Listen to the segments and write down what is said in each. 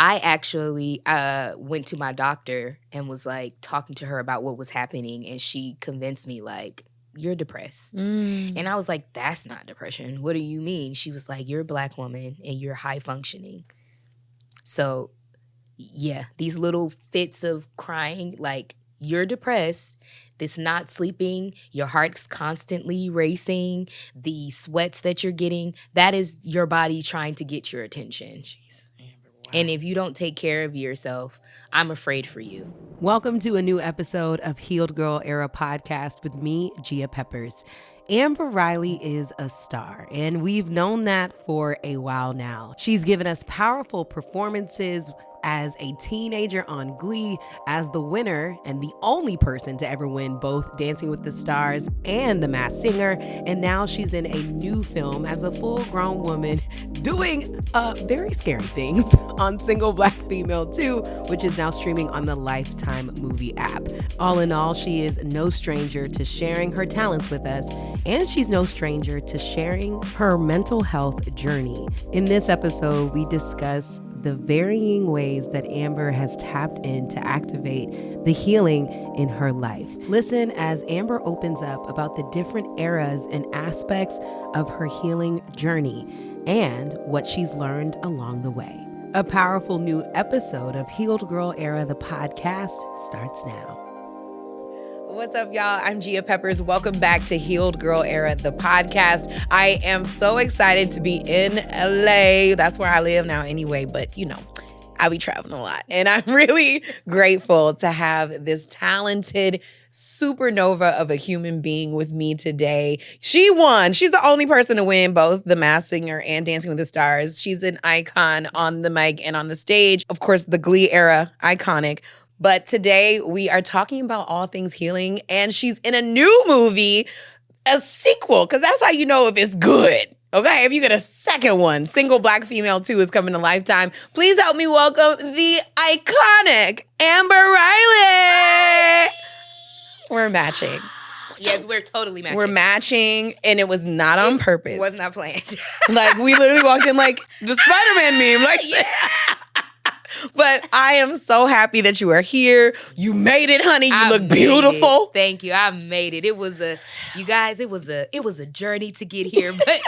I actually went to my doctor and was like talking to her about what was happening, and she convinced me like, you're depressed. And I was like, that's not depression. What do you mean? She was like, you're a Black woman and you're high functioning. So yeah, these little fits of crying, like, you're depressed, this not sleeping, your heart's constantly racing, the sweats that you're getting, that is your body trying to get your attention. Jesus, Amber, wow. And if you don't take care of yourself, I'm afraid for you. Welcome to a new episode of Healed Girl Era podcast with me, Gia Peppers. Amber Riley is a star, and we've known that for a while now. She's given us powerful performances as a teenager on Glee, as the winner and the only person to ever win both Dancing with the Stars and The Masked Singer. And now she's in a new film as a full-grown woman doing very scary things on Single Black Female 2, which is now streaming on the Lifetime movie app. All in all, she is no stranger to sharing her talents with us, and she's no stranger to sharing her mental health journey. In this episode, we discuss the varying ways that Amber has tapped in to activate the healing in her life. Listen as Amber opens up about the different eras and aspects of her healing journey and what she's learned along the way. A powerful new episode of Healed Girl Era, the podcast, starts now. What's up, y'all? I'm Gia Peppers. Welcome back to Healed Girl Era, the podcast. I am so excited to be in LA. That's where I live now anyway, but you know, I be traveling a lot. And I'm really grateful to have this talented supernova of a human being with me today. She won. She's the only person to win both The Masked Singer and Dancing with the Stars. She's an icon on the mic and on the stage. Of course, the Glee era, iconic. But today we are talking about all things healing, and she's in a new movie, a sequel, because that's how you know if it's good. Okay, if you get a second one, Single Black Female 2 is coming to Lifetime. Please help me welcome the iconic Amber Riley. We're matching. Yes, we're totally matching. We're matching, and it was not on purpose. It was not planned. Like, we literally walked in like the Spider-Man meme. Like, yeah. But I am so happy that you are here. You made it, honey. You look beautiful. Thank you. I made it. It was a journey to get here, but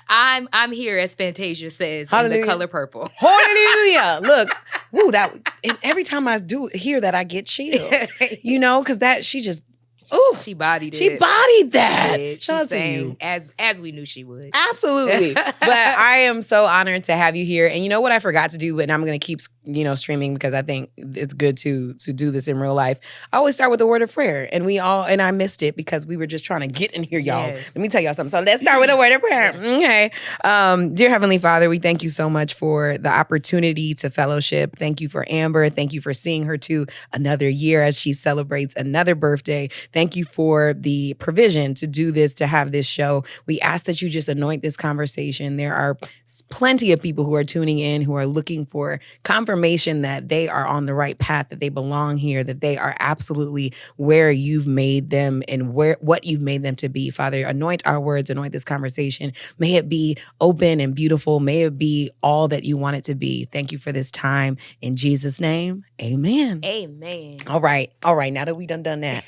I'm here, as Fantasia says, Hallelujah. In the color purple. Hallelujah. Look, woo, and every time I do hear that, I get chills. You know, because she just, ooh, she bodied it. She bodied that. Shout out to you. As we knew she would. Absolutely. But I am so honored to have you here. And you know what I forgot to do, and I'm going to keep streaming because I think it's good to do this in real life. I always start with a word of prayer, and I missed it because we were just trying to get in here, y'all. Yes. Let me tell y'all something. So let's start with a word of prayer. Okay. Dear Heavenly Father, we thank you so much for the opportunity to fellowship. Thank you for Amber. Thank you for seeing her to another year as she celebrates another birthday. Thank you for the provision to do this, to have this show. We ask that you just anoint this conversation. There are plenty of people who are tuning in, who are looking for confirmation that they are on the right path, that they belong here, that they are absolutely where you've made them and what you've made them to be. Father, anoint our words, anoint this conversation. May it be open and beautiful. May it be all that you want it to be. Thank you for this time. In Jesus' name, amen. Amen. All right. Now that we done that.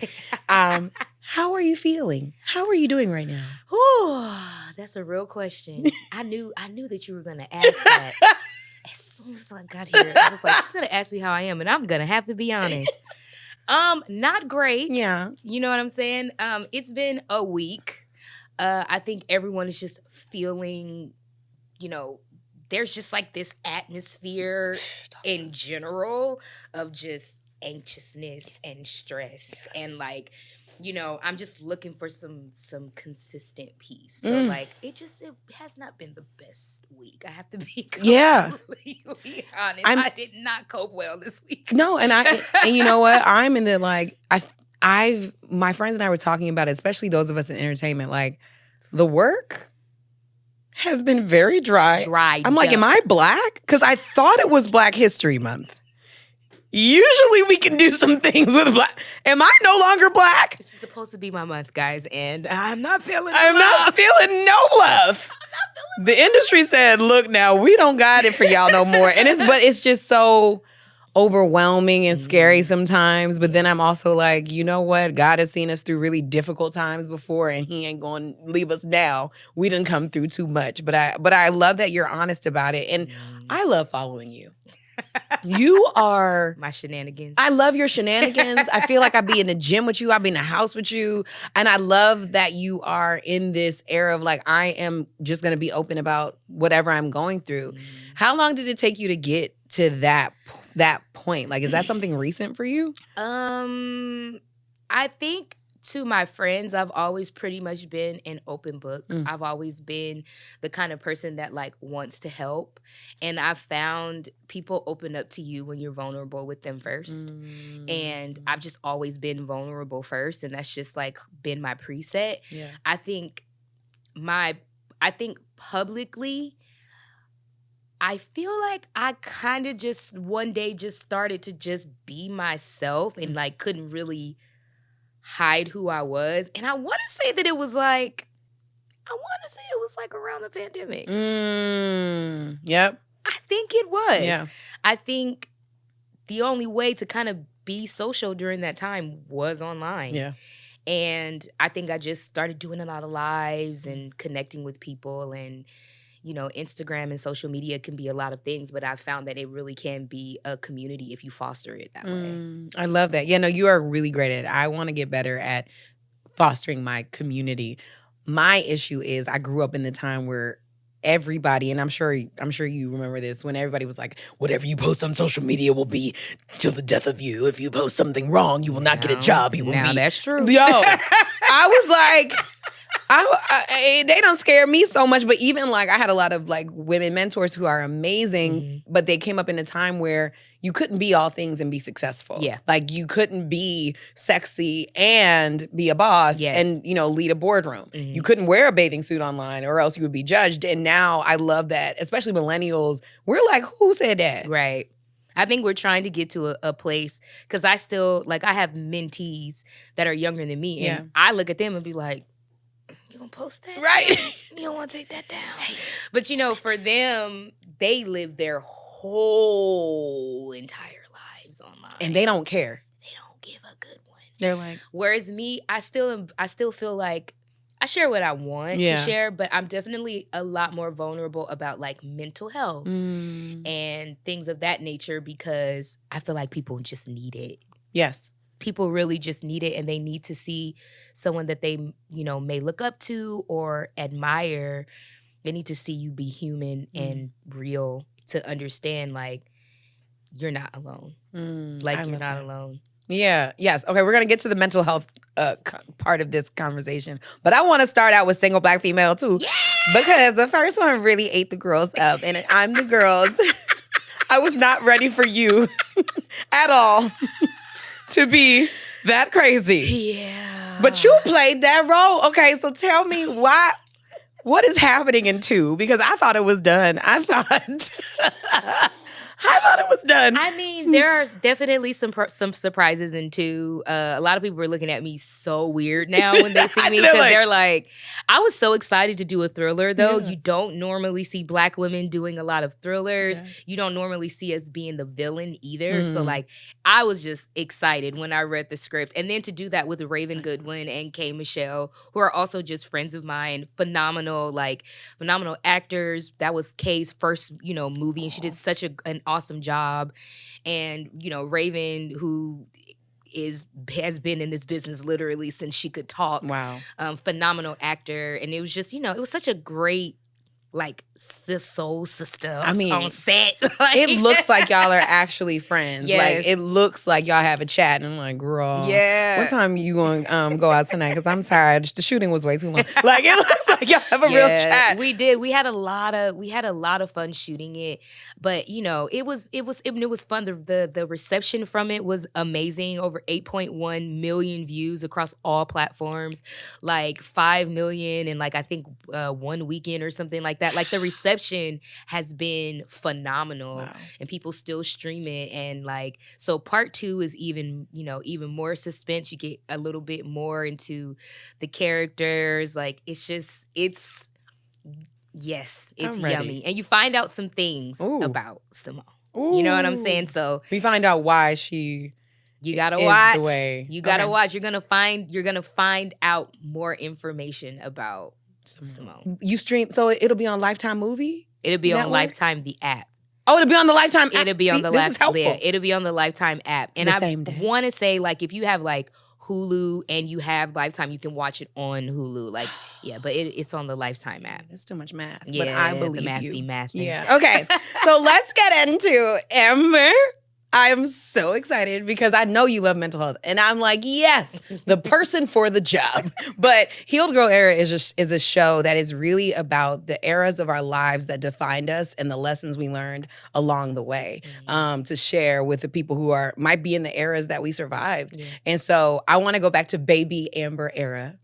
How are you feeling? How are you doing right now? Oh, that's a real question. I knew that you were going to ask that. As soon as I got here, I was like, she's going to ask me how I am, and I'm going to have to be honest. Not great. Yeah. You know what I'm saying? It's been a week. I think everyone is just feeling, there's just like this atmosphere in general of just anxiousness and stress. Yes. And like, I'm just looking for some consistent peace. So like, it has not been the best week. I have to be completely honest. I did not cope well this week. No, and you know what? I'm in the like, my friends and I were talking about it, especially those of us in entertainment, like the work has been very dry. Dried I'm like, up. am I Black? Because I thought it was Black History Month. Usually we can do some things with black. Am I no longer black? This is supposed to be my month, guys, and I'm not feeling not feeling no love. The industry said, look, now we don't got it for y'all no more. But it's just so overwhelming and scary sometimes. But then I'm also like, you know what? God has seen us through really difficult times before, and he ain't going to leave us now. We didn't come through too much. But I love that you're honest about it. And I love following you. You are my shenanigans. I love your shenanigans. I feel like I'd be in the gym with you. I'd be in the house with you. And I love that you are in this era of like, I am just going to be open about whatever I'm going through. How long did it take you to get to that point? Like, is that something recent for you? I think to my friends, I've always pretty much been an open book. I've always been the kind of person that like wants to help. And I've found people open up to you when you're vulnerable with them first. And I've just always been vulnerable first. And that's just like been my preset. Yeah. I think publicly, I feel like I kind of just one day just started to just be myself and like couldn't really hide who I was. And I want to say that it was like around the pandemic. Yep. I think it was. Yeah. I think the only way to kind of be social during that time was online. Yeah. And I think I just started doing a lot of lives and connecting with people. And you know, Instagram and social media can be a lot of things, but I've found that it really can be a community if you foster it that way. I love that. Yeah, no, you are really great at it. I want to get better at fostering my community. My issue is I grew up in the time where everybody, and I'm sure you remember this, when everybody was like, whatever you post on social media will be till the death of you. If you post something wrong, you will not get a job. That's true. Yo, I was like... they don't scare me so much, but even like I had a lot of like women mentors who are amazing, but they came up in a time where you couldn't be all things and be successful. Yeah. Like you couldn't be sexy and be a boss and, you know, lead a boardroom. You couldn't wear a bathing suit online or else you would be judged. And now I love that, especially millennials. We're like, who said that? Right. I think we're trying to get to a place, because I still, like, I have mentees that are younger than me, and I look at them and be like, you gonna post that? Right. You don't want to take that down. But, you know, for them, they live their whole entire lives online. And they don't care. They don't give a good one. They're like... Whereas me, I still feel like I share what I want to share, but I'm definitely a lot more vulnerable about like mental health and things of that nature, because I feel like people just need it. Yes. People really just need it, and they need to see someone that they, you know, may look up to or admire. They need to see you be human and real to understand, like, you're not alone. Like, you're not alone. Yeah. Yes. Okay, we're going to get to the mental health part of this conversation. But I want to start out with single black female, too. Yeah! Because the first one really ate the girls up. And I'm the girls. I was not ready for you at all. To be that crazy. Yeah. But you played that role. Okay, so tell me what is happening in 2? Because I thought it was done. I thought it was done. I mean, there are definitely some surprises in 2. A lot of people are looking at me so weird now when they see me, because they're like, I was so excited to do a thriller, though. Yeah. You don't normally see black women doing a lot of thrillers. Yeah. You don't normally see us being the villain either. So, like, I was just excited when I read the script. And then to do that with Raven Goodwin and K. Michelle, who are also just friends of mine, phenomenal actors. That was Kay's first, you know, movie, and she did such an awesome job. And, you know, Raven, who has been in this business literally since she could talk. Wow. Phenomenal actor. And it was just, you know, it was such a great, like, soul sister on set. Like, it looks like y'all are actually friends. Yes. Like, it looks like y'all have a chat. And I'm like, girl, what time you going to go out tonight? Because I'm tired. The shooting was way too long. Like, it looks like y'all have a real chat. We did. We had a lot of fun shooting it. But, you know, it was fun. The reception from it was amazing. Over 8.1 million views across all platforms. Like 5 million in, like, I think 1 weekend or something like like that. Like the reception has been phenomenal, Wow. and people still stream it. And like, so part 2 is even, you know, even more suspense. You get a little bit more into the characters. Like yes, it's I'm ready. yummy. And you find out some things Ooh. about Simone. You know what I'm saying? Ooh. So we find out why she you gotta is watch. the way. You gotta Okay. watch. You're gonna find out more information about Simone. You stream, so it'll be on Lifetime Movie? It'll be on Network? Lifetime, the app. Oh, it'll be on the Lifetime app. It'll be on the this is helpful. yeah, it'll be on the Lifetime app. And The I same day. want to say, like, if you have like Hulu and you have Lifetime, you can watch it on Hulu. Like, yeah, but it's on the Lifetime app. It's too much math. Yeah, but I believe the math you. be mathing. Yeah. Okay. So let's get into Amber. I'm so excited because I know you love mental health. And I'm like, yes, the person for the job. But Healed Girl Era is a show that is really about the eras of our lives that defined us and the lessons we learned along the way, to share with the people who might be in the eras that we survived. Yeah. And so I want to go back to baby Amber era.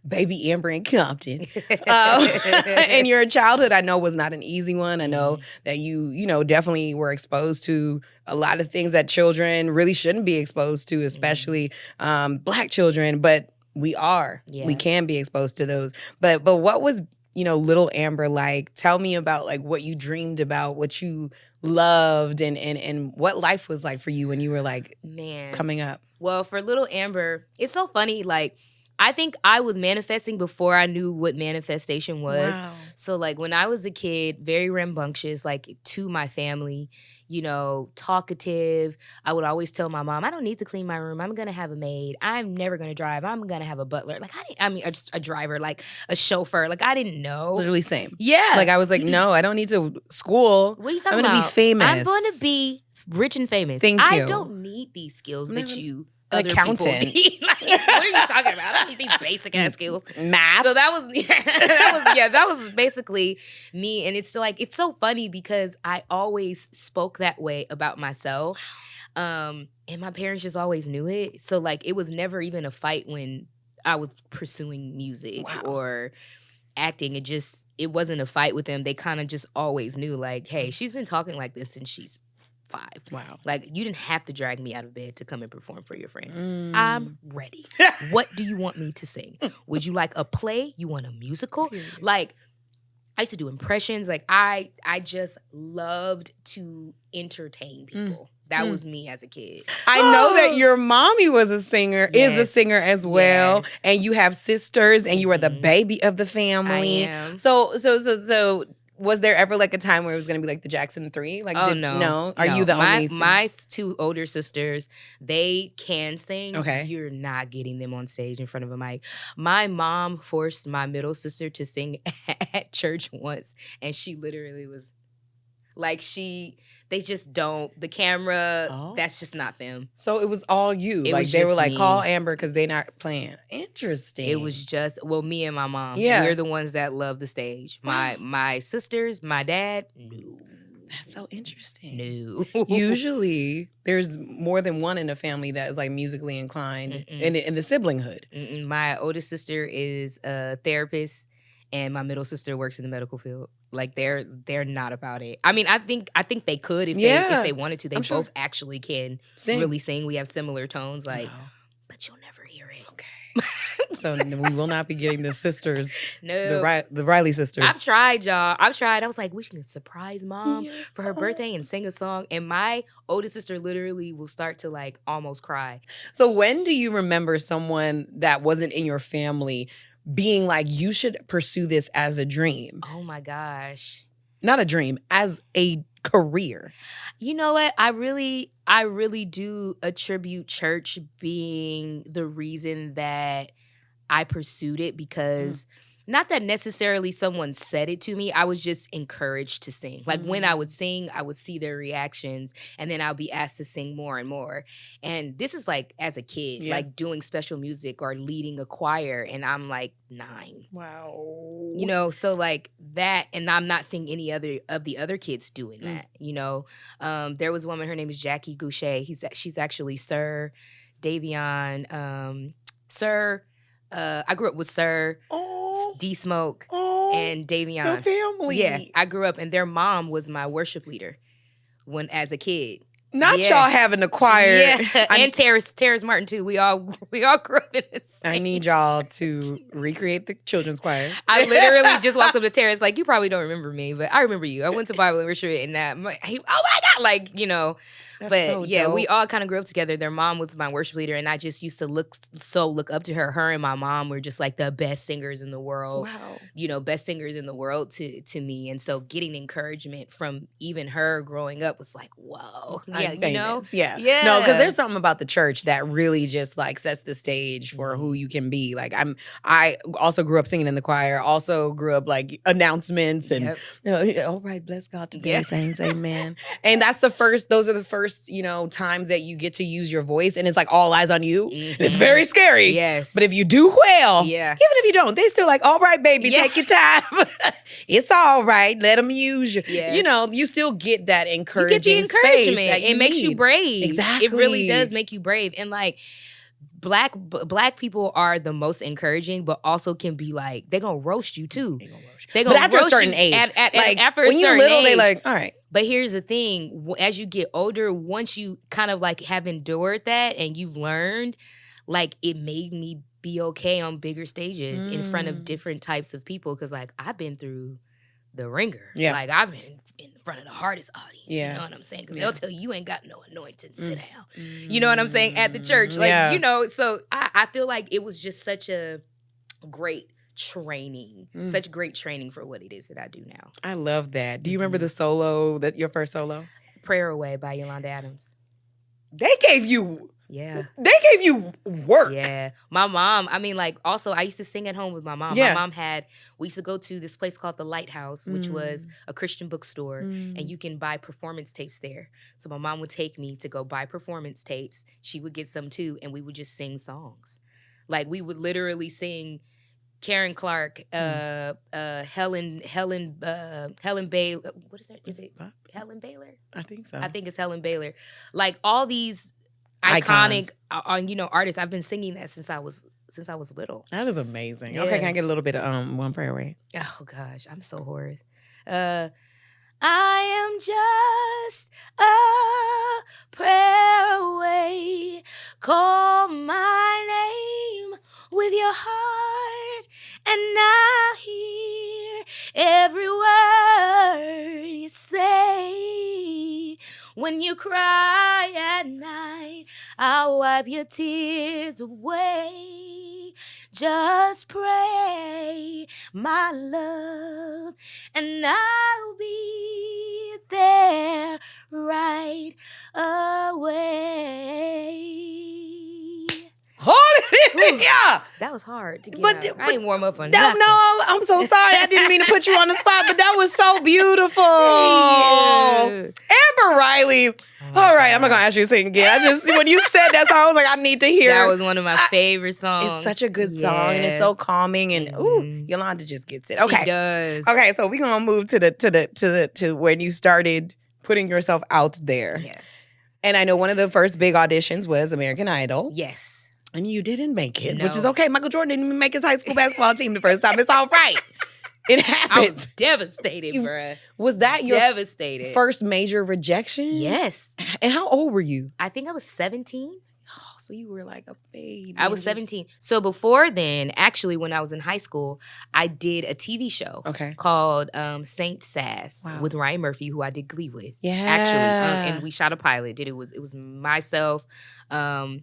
Baby Amber in Compton. And your childhood, I know, was not an easy one. I know that you definitely were exposed to a lot of things that children really shouldn't be exposed to, especially Black children. But we are. Yeah. We can be exposed to those. But what was, little Amber like? Tell me about like what you dreamed about, what you loved, and what life was like for you when you were like coming up. Well, for little Amber, it's so funny. Like, I think I was manifesting before I knew what manifestation was. Wow. So, like, when I was a kid, very rambunctious, like, to my family, talkative. I would always tell my mom, I don't need to clean my room. I'm going to have a maid. I'm never going to drive. I'm going to have a butler. Like, a driver, like, a chauffeur. Like, I didn't know. Literally same. Yeah. Like, I was like, no, I don't need to school. What are you talking I'm about? going to be famous. I'm going to be rich and famous. Thank I you. don't need these skills that you... Accountant. Like, what are you talking about? I don't need these basic ass skills. Math. So that was basically me. And it's like, it's so funny because I always spoke that way about myself. And my parents just always knew it. So like, it was never even a fight when I was pursuing music or acting. It wasn't a fight with them. They kind of just always knew, like, hey, she's been talking like this since she's 5. Wow. Like, you didn't have to drag me out of bed to come and perform for your friends. I'm ready. What do you want me to sing? Would you like a play? You want a musical? Like, I used to do impressions. Like, I just loved to entertain people. That was me as a kid. I know that your mommy was a singer, is a singer as well. Yes. And you have sisters and you are the baby of the family. I am. So was there ever like a time where it was going to be like the Jackson 3? Like, no. Are you the only singer? My 2 older sisters, they can sing. Okay. You're not getting them on stage in front of a mic. My mom forced my middle sister to sing at church once, and she literally was like, they just don't, the camera, that's just not them. So it was all you. It like was they were just like, me. call Amber because they're not playing. Interesting. It was just, me and my mom. Yeah. We're the ones that love the stage. My sisters, my dad, no. That's so interesting. No. Usually, there's more than one in a family that is like musically inclined in the siblinghood. My oldest sister is a therapist, and my middle sister works in the medical field. Like, they're not about it. I mean, I think they could if they wanted to. They both actually can really sing. We have similar tones, like, but you'll never hear it. Okay. So we will not be getting the sisters, no, the Riley sisters. I've tried, y'all. I was like, we should surprise mom for her birthday and sing a song. And my oldest sister literally will start to like almost cry. So when do you remember someone that wasn't in your family being like, you should pursue this as a dream? Oh my gosh. Not a dream, as a career. You know what? I really do attribute church being the reason that I pursued it, because not that necessarily someone said it to me. I was just encouraged to sing. Like, when I would sing, I would see their reactions, and then I'll be asked to sing more and more. And this is like as a kid, like doing special music or leading a choir, and I'm like 9. Wow. So like that, and I'm not seeing any other of the other kids doing that. There was a woman, her name is Jackie Goucher. She's actually Sir Davion, Sir. I grew up with Sir D Smoke. and Davion. The family. Yeah, I grew up, and their mom was my worship leader as a kid. Not y'all having a choir. Yeah, and Terrace Martin too. We all grew up in this. I need y'all to recreate the children's choir. I literally just walked up to Terrace like, you probably don't remember me, but I remember you. I went to Bible and retreat, and oh my God, like, you know. That's but so yeah, dope. we all kind of grew up together. Their mom was my worship leader, and I just used to look up to her. Her and my mom were just like the best singers in the world. Wow. You know, best singers in the world to me. And so getting encouragement from even her growing up was like, whoa. Yeah, you know? Yeah. Yeah. No, because there's something about the church that really just like sets the stage for who you can be. Like I also grew up singing in the choir, also grew up like announcements and all right, bless God today, saints, amen. And those are the first, you know, times that you get to use your voice, and it's like all eyes on you. And it's very scary. Yes. But if you do well, even if you don't, they still like, all right, baby, take your time. It's all right. Let them use you. Yes. You know, you still get that encouraging You get the encouragement. space It makes you brave. Exactly. It really does make you brave. And like, Black people are the most encouraging, but also can be like, they're going to roast you too. But after a certain age. After when you're little, they like, all right. But here's the thing. As you get older, once you kind of like have endured that and you've learned, like it made me be okay on bigger stages in front of different types of people. Because like I've been through the ringer. Yeah. Like I've been in front of the hardest audience. Yeah. You know what I'm saying? Because they'll tell you ain't got no anointing. Sit down. You know what I'm saying? At the church. Like, you know, so I feel like it was just such a great training, such great training for what it is that I do now. I love that. Do you remember the solo, your first solo? Prayer Away by Yolanda Adams. They gave you work. Yeah. My mom, I mean, like, also, I used to sing at home with my mom. Yeah. My mom we used to go to this place called the Lighthouse, which was a Christian bookstore, and you can buy performance tapes there. So my mom would take me to go buy performance tapes. She would get some too, and we would just sing songs. Like, we would literally sing Karen Clark, Helen Baylor. What is that? Is it Helen Baylor? I think so. I think it's Helen Baylor. Like all these iconic, artists. I've been singing that since I was little. That is amazing. Yeah. Okay, can I get a little bit of One Prayer Away? Oh gosh, I'm so horrid. I am just a prayer away. Call my name with your heart, and I'll hear every word you say. When you cry at night, I'll wipe your tears away. Just pray, my love, and I'll be there right away. Yeah. That was hard to get But out. I didn't warm up on no, nothing. I'm so sorry. I didn't mean to put you on the spot, but that was so beautiful. Amber Riley. All right, I'm not gonna ask you to sing again. When you said that song, I was like, I need to hear. That was one of my favorite songs. It's such a good song, and it's so calming. And Yolanda just gets it. Okay, she does. Okay, so we're gonna move to when you started putting yourself out there. Yes. And I know one of the first big auditions was American Idol. Yes. And you didn't make it, No. which is okay. Michael Jordan didn't even make his high school basketball team the first time. It's all right. It happens. I was devastated, bruh. Was that your devastated first major rejection? Yes. And how old were you? I think I was 17. Oh, so you were like a baby. I was 17. So before then, actually, when I was in high school, I did a TV show called Saint Sass with Ryan Murphy, who I did Glee with. Yeah. Actually, and we shot a pilot. It was myself. Delta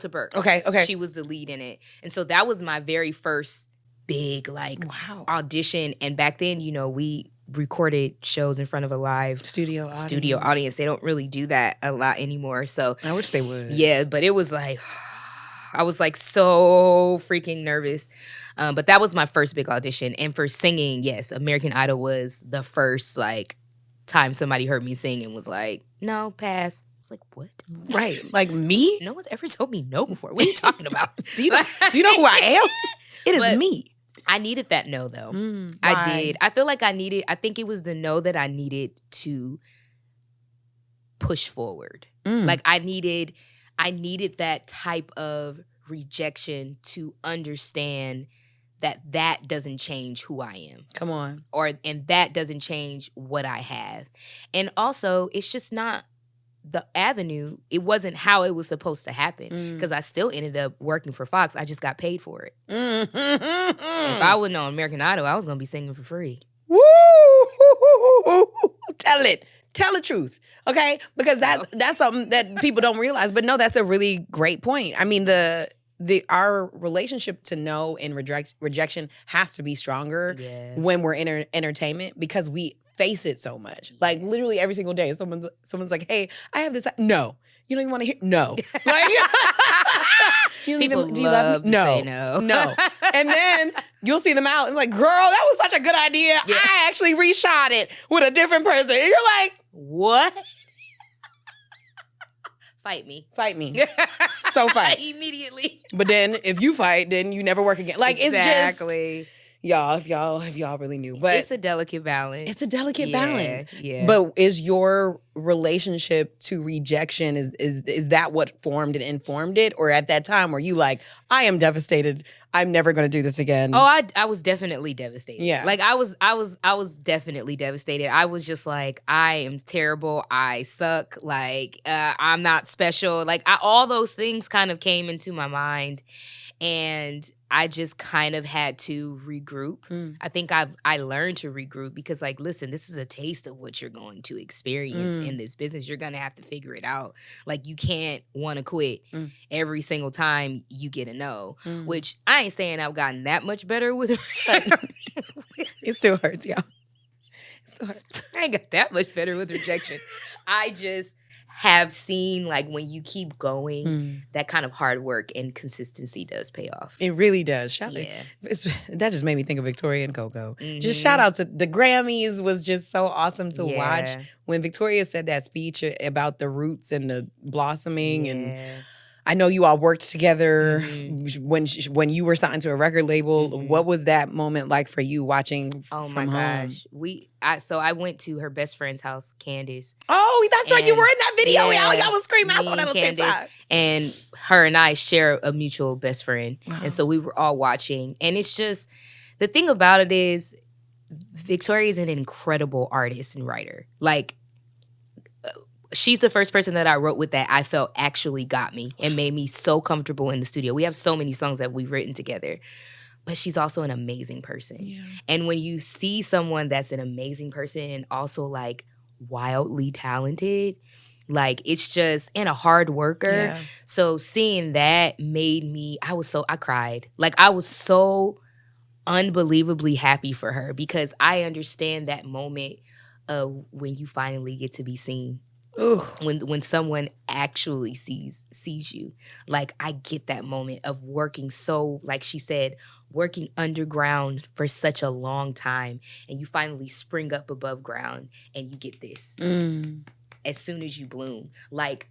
Burke. Okay. She was the lead in it. And so that was my very first big audition. And back then, we recorded shows in front of a live studio audience. They don't really do that a lot anymore. So I wish they would. Yeah, but it was like I was like so freaking nervous. But that was my first big audition. And for singing, yes, American Idol was the first time somebody heard me sing and was like, no, pass. I was like, what? Right. Like me? No one's ever told me no before. What are you talking about? Do you know who I am? It is me. I needed that no, though. Why? I did. I feel like I think it was the no that I needed to push forward. Like I needed that type of rejection to understand that doesn't change who I am. Come on. And that doesn't change what I have. And also, it's just not the avenue. It wasn't how it was supposed to happen, because I still ended up working for Fox. I just got paid for it. If I wasn't on American Idol, I was going to be singing for free. Woo! Tell the truth, okay? Because that's something that people don't realize. But no, that's a really great point. I mean, our relationship to no and rejection has to be stronger when we're in entertainment, because we face it so much. Like literally every single day, someone's like, "Hey, I have this." No, you don't even want to hear. No, like you don't People even. Do you love me? No, say no, no. And then you'll see them out and like, "Girl, that was such a good idea. Yeah. I actually reshot it with a different person." And you're like, "What?" Fight me. So fight. Immediately. But then if you fight, then you never work again. Like exactly. It's just y'all, if y'all really knew. But it's a delicate balance. It's a delicate balance. Yeah. But is your relationship to rejection, is that what formed and informed it? Or at that time were you like, I am devastated, I'm never gonna do this again? Oh, I was definitely devastated. Yeah. Like I was definitely devastated. I was just like, I am terrible, I suck, like I'm not special. Like all those things kind of came into my mind, and I just kind of had to regroup. I think I learned to regroup because, like, listen, this is a taste of what you're going to experience in this business. You're going to have to figure it out. Like, you can't want to quit every single time you get a no, which I ain't saying I've gotten that much better with. It still hurts, y'all. It still hurts. I ain't got that much better with rejection. I just have seen, like, when you keep going, that kind of hard work and consistency does pay off. It really does. That just made me think of Victoria and Coco. Just shout out to the Grammys. Was just so awesome to watch when Victoria said that speech about the roots and the blossoming. And I know you all worked together when you were signed to a record label. What was that moment like for you watching from home? Gosh. I went to her best friend's house, Candace. Oh, that's right. You were in that video. Y'all was screaming. I saw that on TikTok. And her and I share a mutual best friend. Wow. And so we were all watching. And it's just, the thing about it is, Victoria is an incredible artist and writer. Like, she's the first person that I wrote with that I felt actually got me and made me so comfortable in the studio. We have so many songs that we've written together. But she's also an amazing person. Yeah. And when you see someone that's an amazing person and also, like, wildly talented, like, it's just, and a hard worker. Yeah. So seeing that made me, I cried. Like, I was so unbelievably happy for her, because I understand that moment of when you finally get to be seen. Ugh. When someone actually sees you. Like, I get that moment of working so, like she said, working underground for such a long time, and you finally spring up above ground and you get this as soon as you bloom. Like,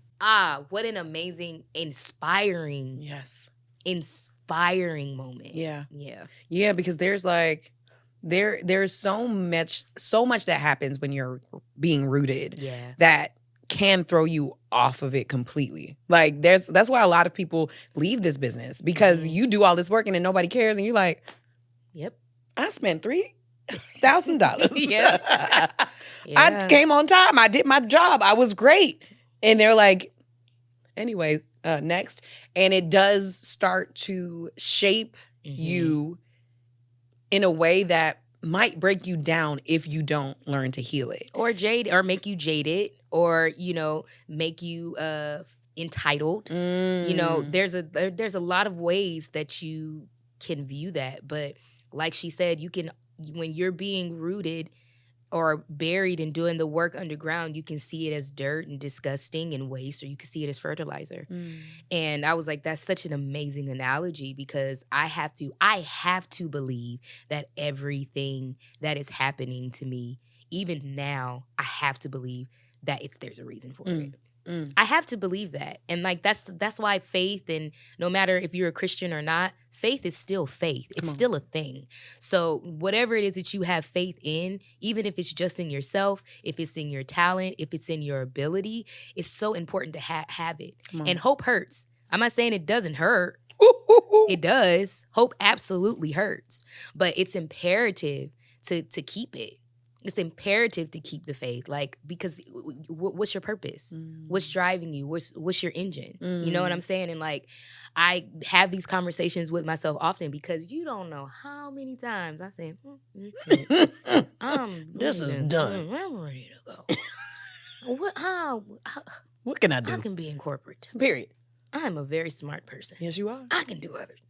what an amazing, inspiring moment. Yeah, because there's like there's so much that happens when you're being rooted that can throw you off of it completely. Like, that's why a lot of people leave this business, because you do all this work and then nobody cares, and you're like, yep, I spent $3,000. I came on time, I did my job, I was great. And they're like, anyway, next. And it does start to shape you in a way that might break you down if you don't learn to heal it. Or make you jaded, or, make you entitled. There's a lot of ways that you can view that. But like she said, when you're being rooted or buried and doing the work underground, you can see it as dirt and disgusting and waste, or you can see it as fertilizer. And I was like, that's such an amazing analogy, because I have to believe that everything that is happening to me, even now, I have to believe that there's a reason for it. I have to believe that. And, like, that's why faith, and no matter if you're a Christian or not, faith is still faith. It's still a thing. So whatever it is that you have faith in, even if it's just in yourself, if it's in your talent, if it's in your ability, it's so important to have it. And hope hurts. I'm not saying it doesn't hurt. It does. Hope absolutely hurts, but it's imperative to keep it. It's imperative to keep the faith, like, because what's your purpose? What's driving you? What's your engine? You know what I'm saying? And like, I have these conversations with myself often because you don't know how many times I say, "This is done. I'm ready to go." What can I do? I can be in corporate. Period. I'm a very smart person. Yes, you are. I can do others.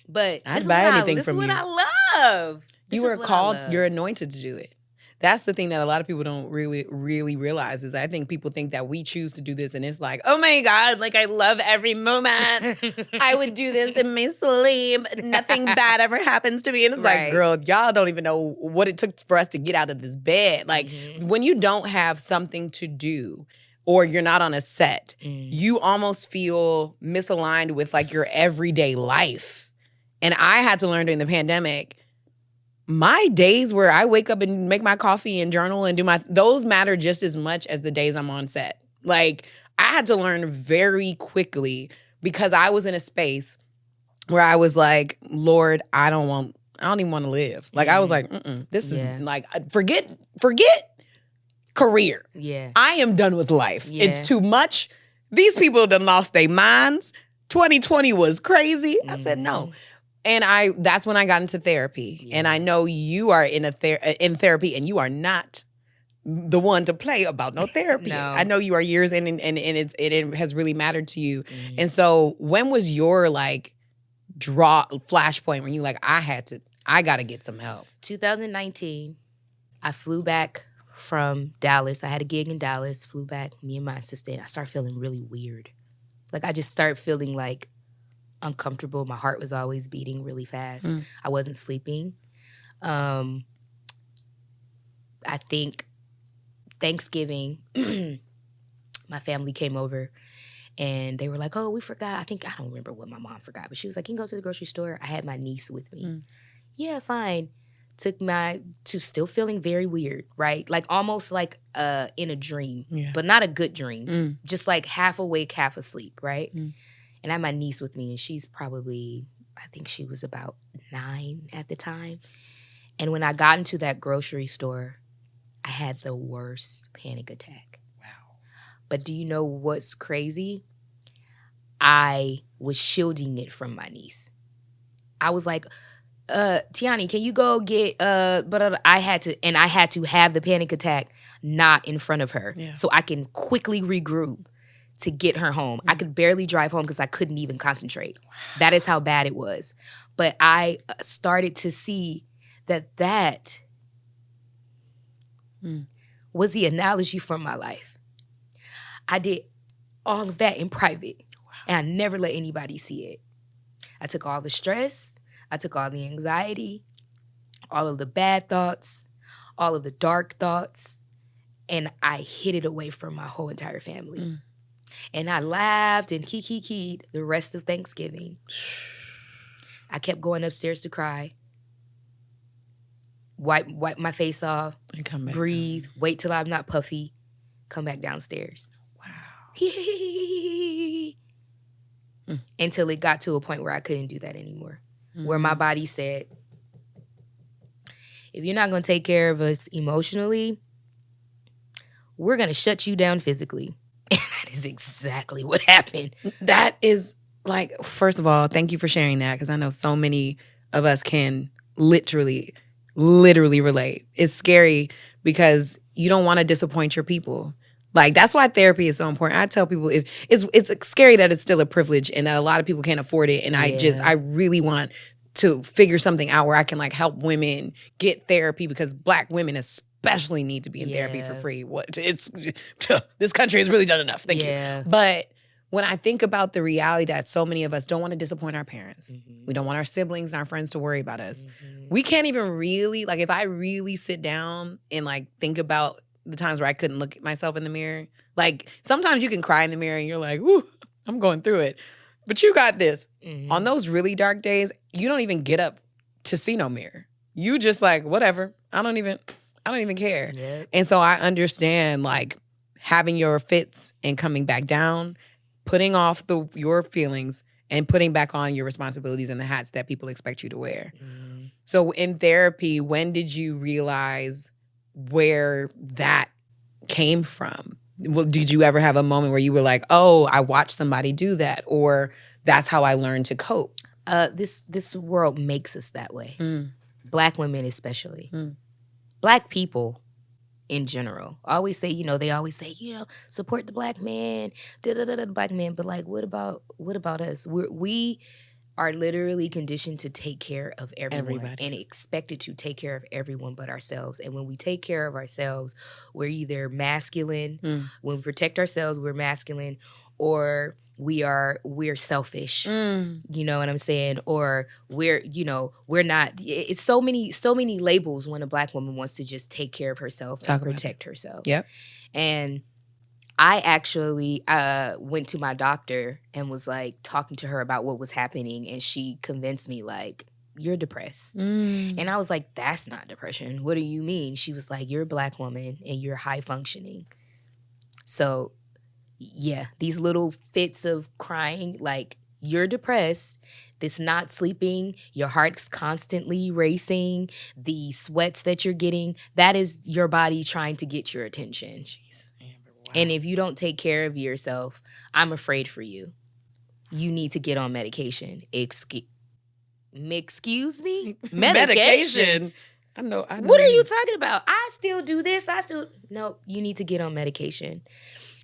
But I'd buy anything from you. This is what I love. You were called, you're anointed to do it. That's the thing that a lot of people don't really realize is I think people think that we choose to do this and it's like, oh my God, like I love every moment. I would do this in my sleep. Nothing bad ever happens to me. And it's like, girl, y'all don't even know what it took for us to get out of this bed. Like when you don't have something to do or you're not on a set, you almost feel misaligned with like your everyday life. And I had to learn during the pandemic, my days where I wake up and make my coffee and journal and those matter just as much as the days I'm on set. Like, I had to learn very quickly because I was in a space where I was like, Lord, I don't even want to live. Like, I was like, this is like, forget career. Yeah. I am done with life. Yeah. It's too much. These people done lost their minds. 2020 was crazy. I said, no. And that's when I got into therapy. Yeah. And I know you are in therapy and you are not the one to play about no therapy. No. I know you are years in and it has really mattered to you. And so when was your like flashpoint when you like, I got to get some help? 2019, I flew back from Dallas. I had a gig in Dallas, flew back, me and my assistant. I started feeling really weird. Like I just started feeling like uncomfortable. My heart was always beating really fast. I wasn't sleeping. I think Thanksgiving, my family came over and they were like, oh, we forgot. I don't remember what my mom forgot, but she was like, can you go to the grocery store? I had my niece with me. Yeah, fine. To still feeling very weird, right? Like almost like in a dream, but not a good dream. Just like half awake, half asleep, right? And I had my niece with me, and she's probably, I think she was about 9 at the time. And when I got into that grocery store, I had the worst panic attack. Wow. But do you know what's crazy? I was shielding it from my niece. I was like, Tiani, can you go get, but I had to have the panic attack not in front of her. So I can quickly regroup to get her home. I could barely drive home because I couldn't even concentrate. Wow. That is how bad it was. But I started to see that was the analogy for my life. I did all of that in private, and I never let anybody see it. I took all the stress, I took all the anxiety, all of the bad thoughts, all of the dark thoughts, and I hid it away from my whole entire family. And I laughed and kiki-ki'd the rest of Thanksgiving. I kept going upstairs to cry. Wipe my face off. And come back. Breathe. Wait till I'm not puffy. Come back downstairs. Wow. Until it got to a point where I couldn't do that anymore. Where my body said, if you're not going to take care of us emotionally, we're going to shut you down physically. And that is exactly what happened. That is like, first of all, thank you for sharing that because I know so many of us can literally relate. It's scary because you don't want to disappoint your people. Like, that's why therapy is so important. I tell people it's scary that it's still a privilege and that a lot of people can't afford it. And I really want to figure something out where I can like help women get therapy because Black women especially need to be in therapy for free. This country has really done enough. Thank you. But when I think about the reality that so many of us don't want to disappoint our parents, we don't want our siblings and our friends to worry about us. We can't even really, like if I really sit down and like think about the times where I couldn't look at myself in the mirror, like sometimes you can cry in the mirror and you're like, ooh, I'm going through it. But you got this. On those really dark days, you don't even get up to see no mirror. You just like, whatever. I don't even care. Yep. And so I understand like having your fits and coming back down, putting off your feelings and putting back on your responsibilities and the hats that people expect you to wear. So in therapy, when did you realize where that came from? Well, did you ever have a moment where you were like, oh, I watched somebody do that, or that's how I learned to cope? This world makes us that way. Black women especially. Black people in general. I always say, they always say, support the black man, the black man. But like, what about us? We are literally conditioned to take care of everyone and expected to take care of everyone but ourselves. And when we take care of ourselves, we're either masculine. When we protect ourselves, we're masculine, or we're selfish. You know what I'm saying? Or we're not. It's so many labels when a black woman wants to just take care of herself and protect herself. Yep. And I actually went to my doctor and was like talking to her about what was happening, and she convinced me like, you're depressed. And I was like, that's not depression. What do you mean? She was like, you're a black woman and you're high functioning. So yeah, these little fits of crying, like, you're depressed, this not sleeping, your heart's constantly racing, the sweats that you're getting, that is your body trying to get your attention. Jesus, Amber, wow. And if you don't take care of yourself, I'm afraid for you. You need to get on medication. Excuse me? Medication? I know. What are you talking about? I still do this. No, you need to get on medication.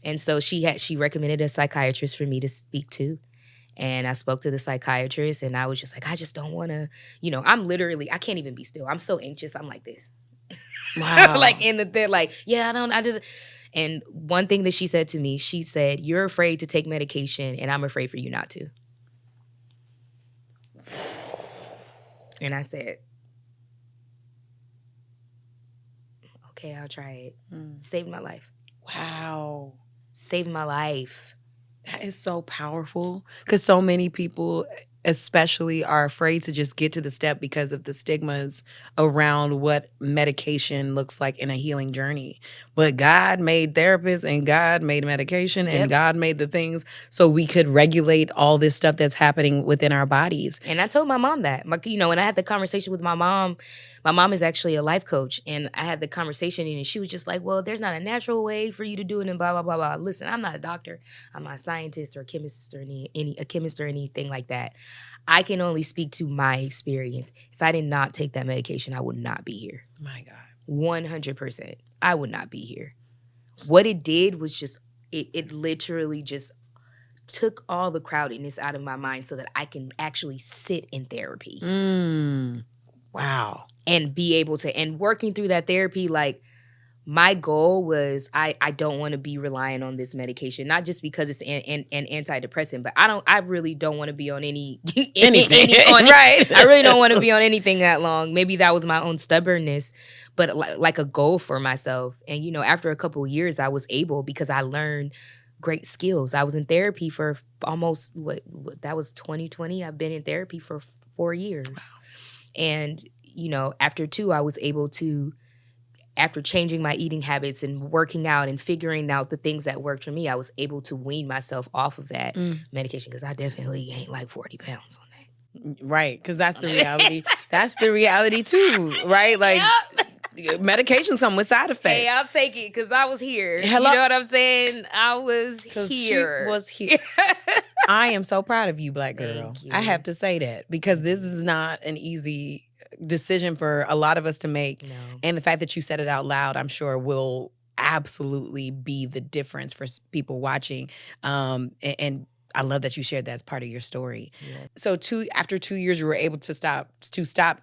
And so she recommended a psychiatrist for me to speak to. And I spoke to the psychiatrist, and I was just like, I just don't want to, I can't even be still. I'm so anxious. I'm like this. Wow. Like in the like, and one thing that she said to me, she said, you're afraid to take medication, and I'm afraid for you not to. And I said, okay, I'll try it. Saved my life. Wow. Saved my life. That is so powerful, because so many people especially are afraid to just get to the step because of the stigmas around what medication looks like in a healing journey. But God made therapists, and God made medication, and God made the things so we could regulate all this stuff that's happening within our bodies. And I told my mom that. When I had the conversation with my mom is actually a life coach, and I had the conversation, and she was just like, well, there's not a natural way for you to do it, and blah, blah, blah, blah. Listen, I'm not a doctor. I'm not a scientist or a chemist or anything like that. I can only speak to my experience. If I did not take that medication, I would not be here. My God. 100%. I would not be here. What it did was just, it literally just took all the crowdedness out of my mind so that I can actually sit in therapy. Wow. And be able to, and working through that therapy, like, my goal was I don't want to be relying on this medication, not just because it's an antidepressant, but I really don't want to be on anything. Right. I really don't want to be on anything that long. Maybe that was my own stubbornness, but like a goal for myself. And, after a couple of years, I was able, because I learned great skills. I was in therapy for almost, that was 2020. I've been in therapy for 4 years. Wow. And, after 2, I was able to, after changing my eating habits and working out and figuring out the things that worked for me, I was able to wean myself off of that medication, because I definitely gained like 40 pounds on that. Right, because that's the reality. That's the reality too, right? Like, medications come with side effects. Hey, I'll take it, because I was here. Hello? You know what I'm saying? I was here. She was here. I am so proud of you, Black girl. I have to say that, because this is not an easy decision for a lot of us to make. No. And the fact that you said it out loud, I'm sure will absolutely be the difference for people watching. And I love that you shared that as part of your story. Yeah. So after 2 years, you were able to stop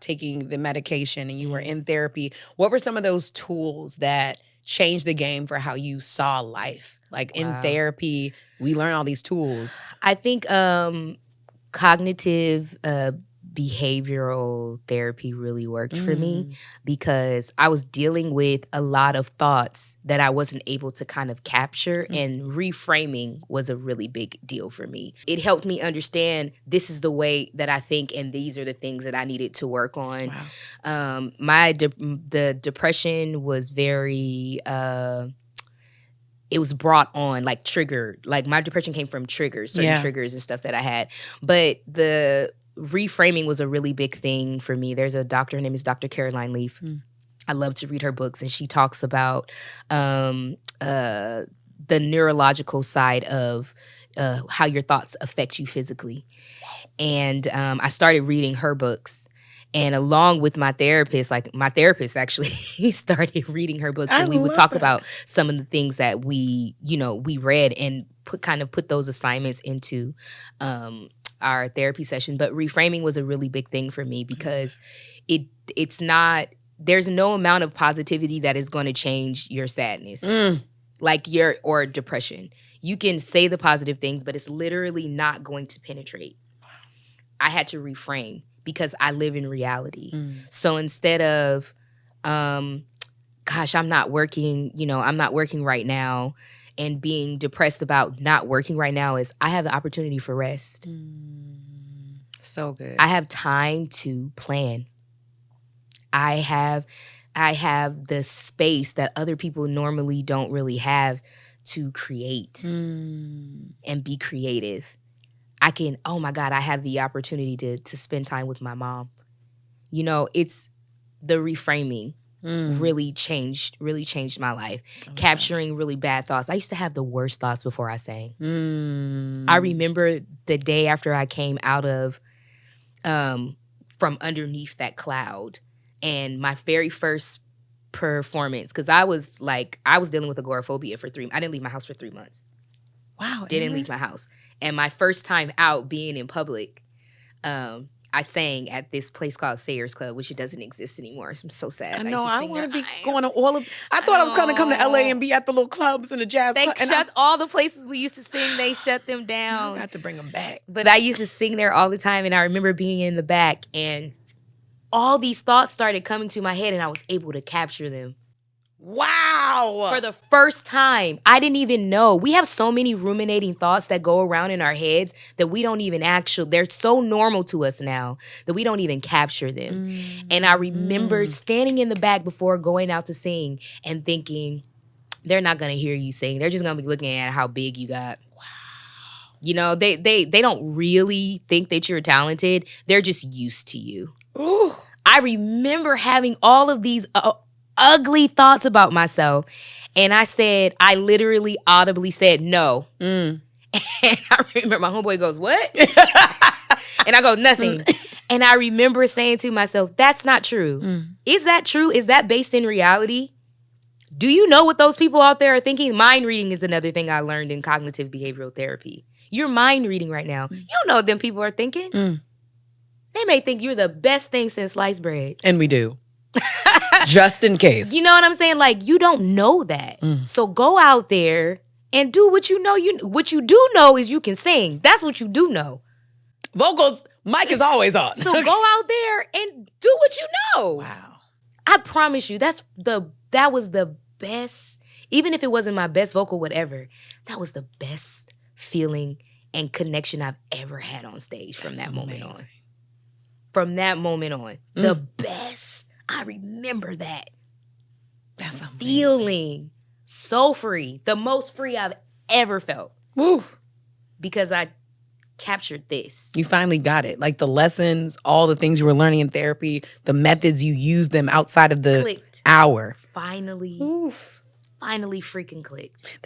taking the medication, and you were in therapy. What were some of those tools that changed the game for how you saw life? Like, in therapy, we learn all these tools. I think cognitive behavioral therapy really worked for me, because I was dealing with a lot of thoughts that I wasn't able to kind of capture, and reframing was a really big deal for me. It helped me understand, this is the way that I think, and these are the things that I needed to work on. Wow. The depression was very it was brought on, like triggered. Like my depression came from triggers, certain triggers and stuff that I had. But the reframing was a really big thing for me. There's a doctor, her name is Dr. Caroline Leaf. I love to read her books, and she talks about the neurological side of how your thoughts affect you physically. And I started reading her books. And along with my therapist, like my therapist actually started reading her books, and we would talk about some of the things that we read and put those assignments into our therapy session. But reframing was a really big thing for me because it's not, there's no amount of positivity that is going to change your sadness, or depression. You can say the positive things, but it's literally not going to penetrate. I had to reframe because I live in reality. So instead of, gosh, I'm not working right now, and being depressed about not working right now, is I have the opportunity for rest. So good. I have time to plan. I have the space that other people normally don't really have to create and be creative. I can, oh my God, I have the opportunity to spend time with my mom. It's the reframing really changed my life. Capturing really bad thoughts. I used to have the worst thoughts before I sang. I remember the day after I came out of from underneath that cloud, and my very first performance, because I was dealing with agoraphobia I didn't leave my house for 3 months. Wow. Didn't leave my house. And my first time out being in public, I sang at this place called Sayers Club, which it doesn't exist anymore. So I'm so sad. I know. I want to be going going to all of. I thought I was going to come to LA and be at the little clubs and the jazz. They shut all the places we used to sing. They shut them down. I got to bring them back. But I used to sing there all the time, and I remember being in the back, and all these thoughts started coming to my head, and I was able to capture them. Wow. For the first time. I didn't even know. We have so many ruminating thoughts that go around in our heads that we don't even they're so normal to us now that we don't even capture them. And I remember standing in the back before going out to sing and thinking, they're not going to hear you sing. They're just going to be looking at how big you got. Wow. They don't really think that you're talented. They're just used to you. Ooh. I remember having all of these ugly thoughts about myself. And I literally audibly said no. And I remember my homeboy goes, what? And I go, nothing. And I remember saying to myself, that's not true. Is that true? Is that based in reality? Do you know what those people out there are thinking? Mind reading is another thing I learned in cognitive behavioral therapy. You're mind reading right now. You don't know what them people are thinking. They may think you're the best thing since sliced bread. And we do. Just in case. You know what I'm saying? Like, you don't know that. So go out there and do what you know. What you do know is you can sing. That's what you do know. Vocals, mic is always on. So go out there and do what you know. Wow. I promise you, that was the best, even if it wasn't my best vocal, whatever, that was the best feeling and connection I've ever had on stage from that moment on. From that moment on. The best. I remember that. That's amazing. Feeling so free. The most free I've ever felt. Woo. Because I captured this. You finally got it. Like the lessons, all the things you were learning in therapy, the methods you used them outside of the hour. Finally freaking clicked.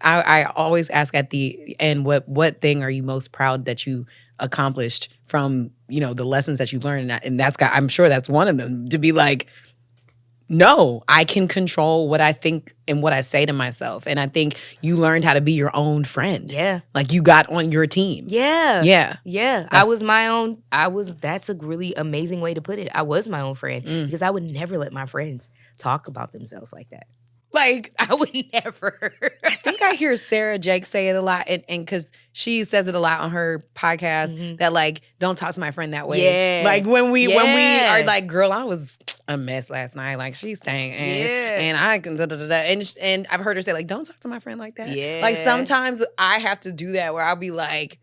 I always ask at the end, what thing are you most proud that you accomplished from, the lessons that you learned? And I'm sure that's one of them, to be like, no, I can control what I think and what I say to myself. And I think you learned how to be your own friend. Yeah. Like you got on your team. Yeah. Yeah. Yeah. That's a really amazing way to put it. I was my own friend because I would never let my friends talk about themselves like that. Like, I would never. I think I hear Sarah Jake say it a lot, and because she says it a lot on her podcast, that like, don't talk to my friend that way. Yeah. Like when we are like, girl, I was a mess last night. Like she's staying, and I can and I've heard her say like, don't talk to my friend like that. Yeah. Like sometimes I have to do that where I'll be like,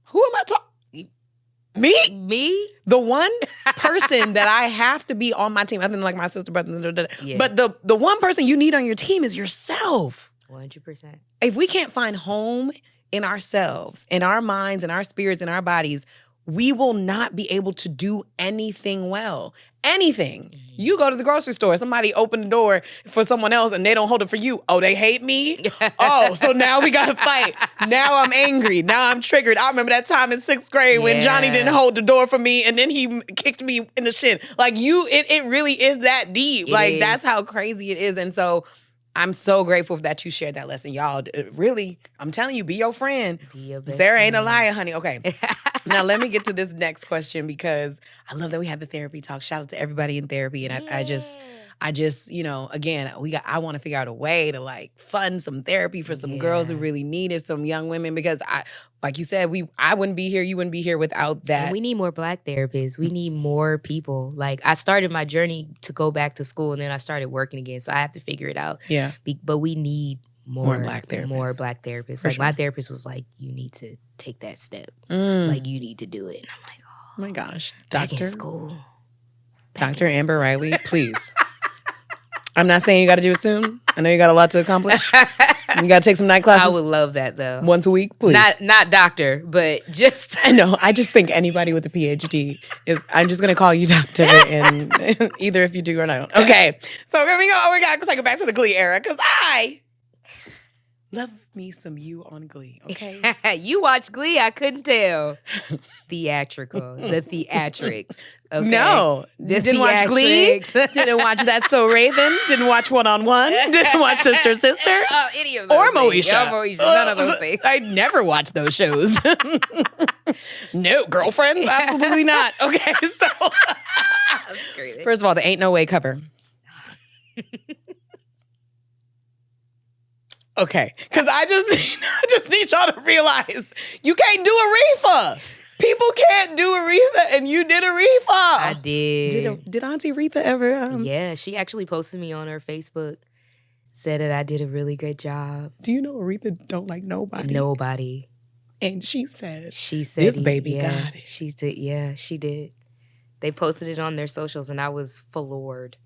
who am I talking? Me? The one person that I have to be on my team, other than like my sister, brother, Yeah. but the one person you need on your team is yourself. 100%. If we can't find home in ourselves, in our minds, in our spirits, in our bodies, we will not be able to do anything well. Anything. Mm-hmm. You go to the grocery store, somebody open the door for someone else and they don't hold it for you. Oh, they hate me? Oh, so now we got to fight. Now I'm angry. Now I'm triggered. I remember that time in 6th grade when Johnny didn't hold the door for me and then he kicked me in the shin. Like it really is that deep. That's how crazy it is. And so I'm so grateful that you shared that lesson. Y'all, really, I'm telling you, be your friend. Be your best Sarah ain't a friend. liar, honey. Okay. Now, let me get to this next question because I love that we had the therapy talk. Shout out to everybody in therapy. And I just, again, I want to figure out a way to like fund some therapy for some girls who really need it, some young women, because like you said, I wouldn't be here, you wouldn't be here without that. And we need more Black therapists. We need more people. Like, I started my journey to go back to school and then I started working again. So I have to figure it out. Yeah. But we need more Black therapists. More Black therapists. For Like, sure. my therapist was like, you need to take that step. Mm. Like, you need to do it. And I'm like, Oh my gosh. back in school. Dr. Amber Riley, please. I'm not saying you got to do it soon. I know you got a lot to accomplish. You got to take some night classes. I would love that, though. Once a week, please. Not doctor, but just... I know. I just think anybody with a PhD is. I'm just gonna call you doctor, and either if you do or not. Okay. So here we go. We got to go back to the Glee era because I love me some you on Glee. Okay. You watch Glee, I couldn't tell. Theatrical. The theatrics. Okay. No. The Didn't watch Glee. theatrics. Didn't watch That's So Raven. Didn't watch One on One. Didn't watch Sister Sister. Oh, any of those Or things. Moesha. Or Moesha. None of those things. I never watched those shows. No, girlfriends? Absolutely not. Okay, so I'm screaming. first of all, the Ain't No Way cover. Okay, because I just need y'all to realize you can't do Aretha. People can't do Aretha, and you did Aretha. I did. Did Auntie Aretha ever? Yeah, she actually posted me on her Facebook. Said that I did a really great job. Do you know Aretha don't like nobody? Nobody. And she said, This baby got it. She did. Yeah, she did. They posted it on their socials, and I was floored.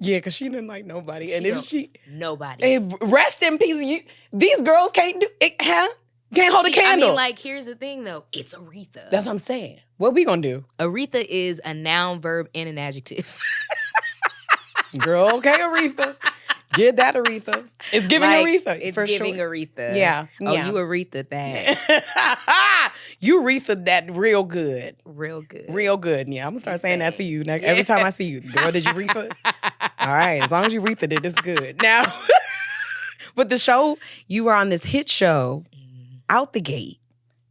Yeah, because she didn't like nobody. And if nobody. Hey, rest in peace. These girls can't do it, huh? Can't hold a candle. I mean, like, here's the thing, though. It's Aretha. That's what I'm saying. What we gonna do? Aretha is a noun, verb, and an adjective. Girl, okay, Aretha. Get that Aretha. It's giving Aretha. It's for giving sure. Aretha. Yeah. Oh, yeah. you Aretha that. You Aretha that real good. Real good. Real good. Yeah, I'm gonna start saying that to you. Like, every time I see you. Girl, did you Aretha? All right. As long as you Aretha it, it's good. Now, but the show, you were on this hit show out the gate.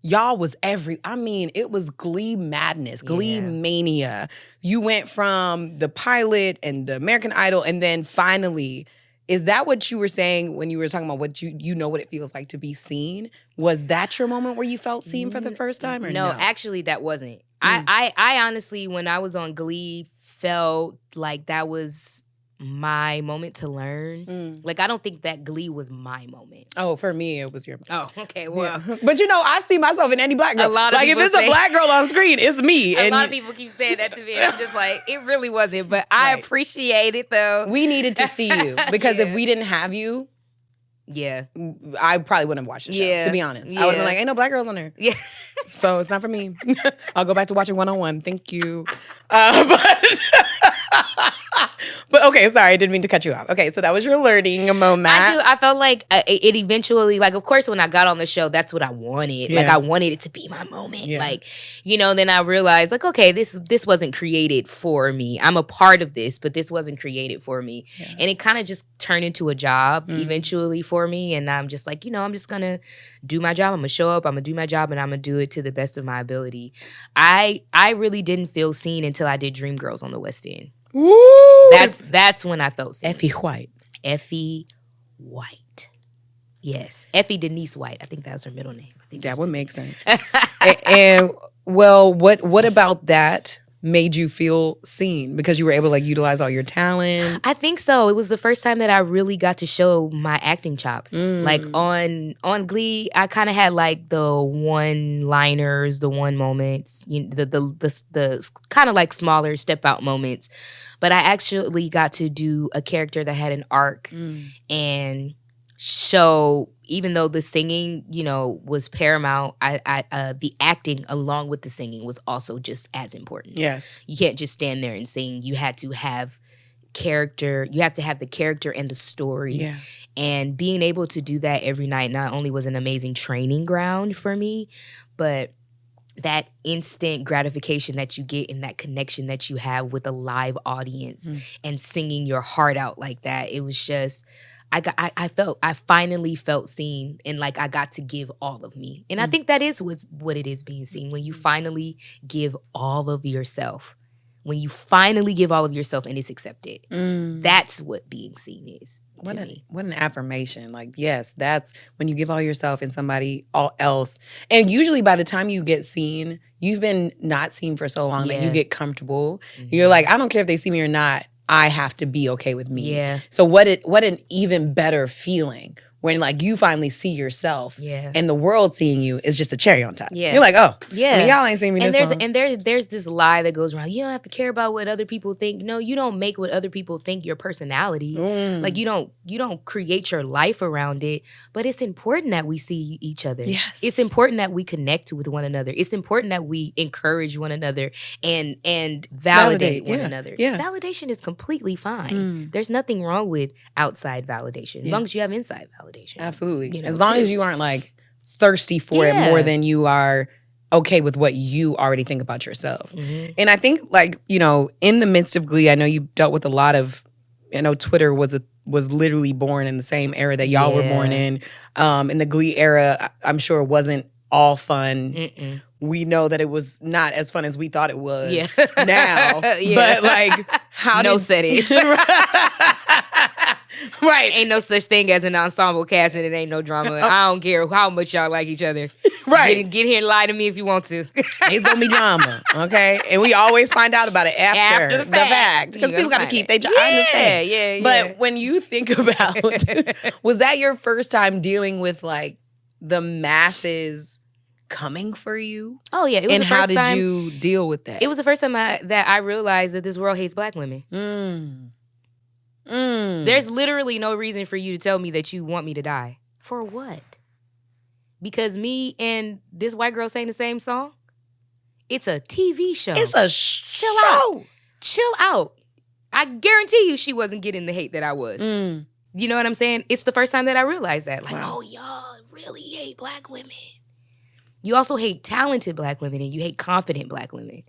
Y'all was it was Glee madness, Glee mania. You went from the pilot and the American Idol, and then finally, is that what you were saying when you were talking about what you know what it feels like to be seen? Was that your moment where you felt seen for the first time, or no? Actually, that wasn't. I honestly, when I was on Glee, felt like that was my moment to learn. Like, I don't think that Glee was my moment. Oh, for me, it was your moment. Oh, okay. Well, yeah. But I see myself in any Black girl. A lot of like, if it's a Black girl on screen, it's me. A lot of people keep saying that to me. I'm just like, it really wasn't. But I appreciate it, though. We needed to see you. Because if we didn't have you, I probably wouldn't have watched the show, to be honest. I would have been like, ain't no Black girls on there. Yeah. So it's not for me. I'll go back to watching One on One. Thank you. But okay, sorry, I didn't mean to cut you off. Okay, so that was your learning moment. I felt like it eventually, like, of course, when I got on the show, that's what I wanted. Yeah. Like, I wanted it to be my moment. Yeah. Like, then I realized, like, okay, this wasn't created for me. I'm a part of this, but this wasn't created for me. Yeah. And it kind of just turned into a job eventually for me. And I'm just like, I'm just going to do my job. I'm going to show up. I'm going to do my job, and I'm going to do it to the best of my ability. I really didn't feel seen until I did Dreamgirls on the West End. Woo! That's when I felt seen. Effie White. Effie White. Yes. Effie Denise White. I think that was her middle name. I think that would make sense. And what about that made you feel seen because you were able to like utilize all your talent? I think so. It was the first time that I really got to show my acting chops. Like on Glee, I kind of had like the one-liners, the one moments, the kind of like smaller step out moments. But I actually got to do a character that had an arc and show, even though the singing, was paramount, the acting along with the singing was also just as important. Yes. You can't just stand there and sing. You had to have character. You have to have the character and the story. Yeah. And being able to do that every night not only was an amazing training ground for me, but that instant gratification that you get and that connection that you have with a live audience and singing your heart out like that. It was just, I finally felt seen, and like I got to give all of me. And I think that is what it is, being seen. When you finally give all of yourself. When you finally give all of yourself and it's accepted. That's what being seen is to me. What an affirmation. Like, yes, that's when you give all yourself and somebody else. And usually by the time you get seen, you've been not seen for so long that you get comfortable. You're like, I don't care if they see me or not. I have to be okay with me. Yeah. So what an even better feeling when like you finally see yourself and the world seeing you is just a cherry on top. Yeah. You're like, oh, yeah. I mean, y'all ain't seen me this long. And there's this lie that goes around. You don't have to care about what other people think. No, you don't make what other people think your personality. Like you don't create your life around it. But it's important that we see each other. Yes. It's important that we connect with one another. It's important that we encourage one another and validate one another. Yeah. Validation is completely fine. There's nothing wrong with outside validation as long as you have inside validation. Absolutely. As long as you aren't like thirsty for it more than you are okay with what you already think about yourself. And I think like, in the midst of Glee, I know you dealt with a lot of, Twitter was literally born in the same era that y'all were born in. In the Glee era, I'm sure it wasn't all fun. We know that it was not as fun as we thought it was now. But like, how no settings. Right. Ain't no such thing as an ensemble cast and it ain't no drama. I don't care how much y'all like each other. Right. Get here and lie to me if you want to. It's going to be drama, okay? And we always find out about it after the fact. Because people got to keep their job. I understand. Yeah. But when you think about, was that your first time dealing with like the masses coming for you? Oh, yeah. It was and the first how did you deal with that? It was the first time that I realized that this world hates Black women. There's literally no reason for you to tell me that you want me to die. For what? Because me and this white girl sang the same song? It's a TV show. It's a Chill out. Chill out. I guarantee you she wasn't getting the hate that I was. You know what I'm saying? It's the first time that I realized that. Like, oh, y'all really hate Black women. You also hate talented Black women and you hate confident Black women.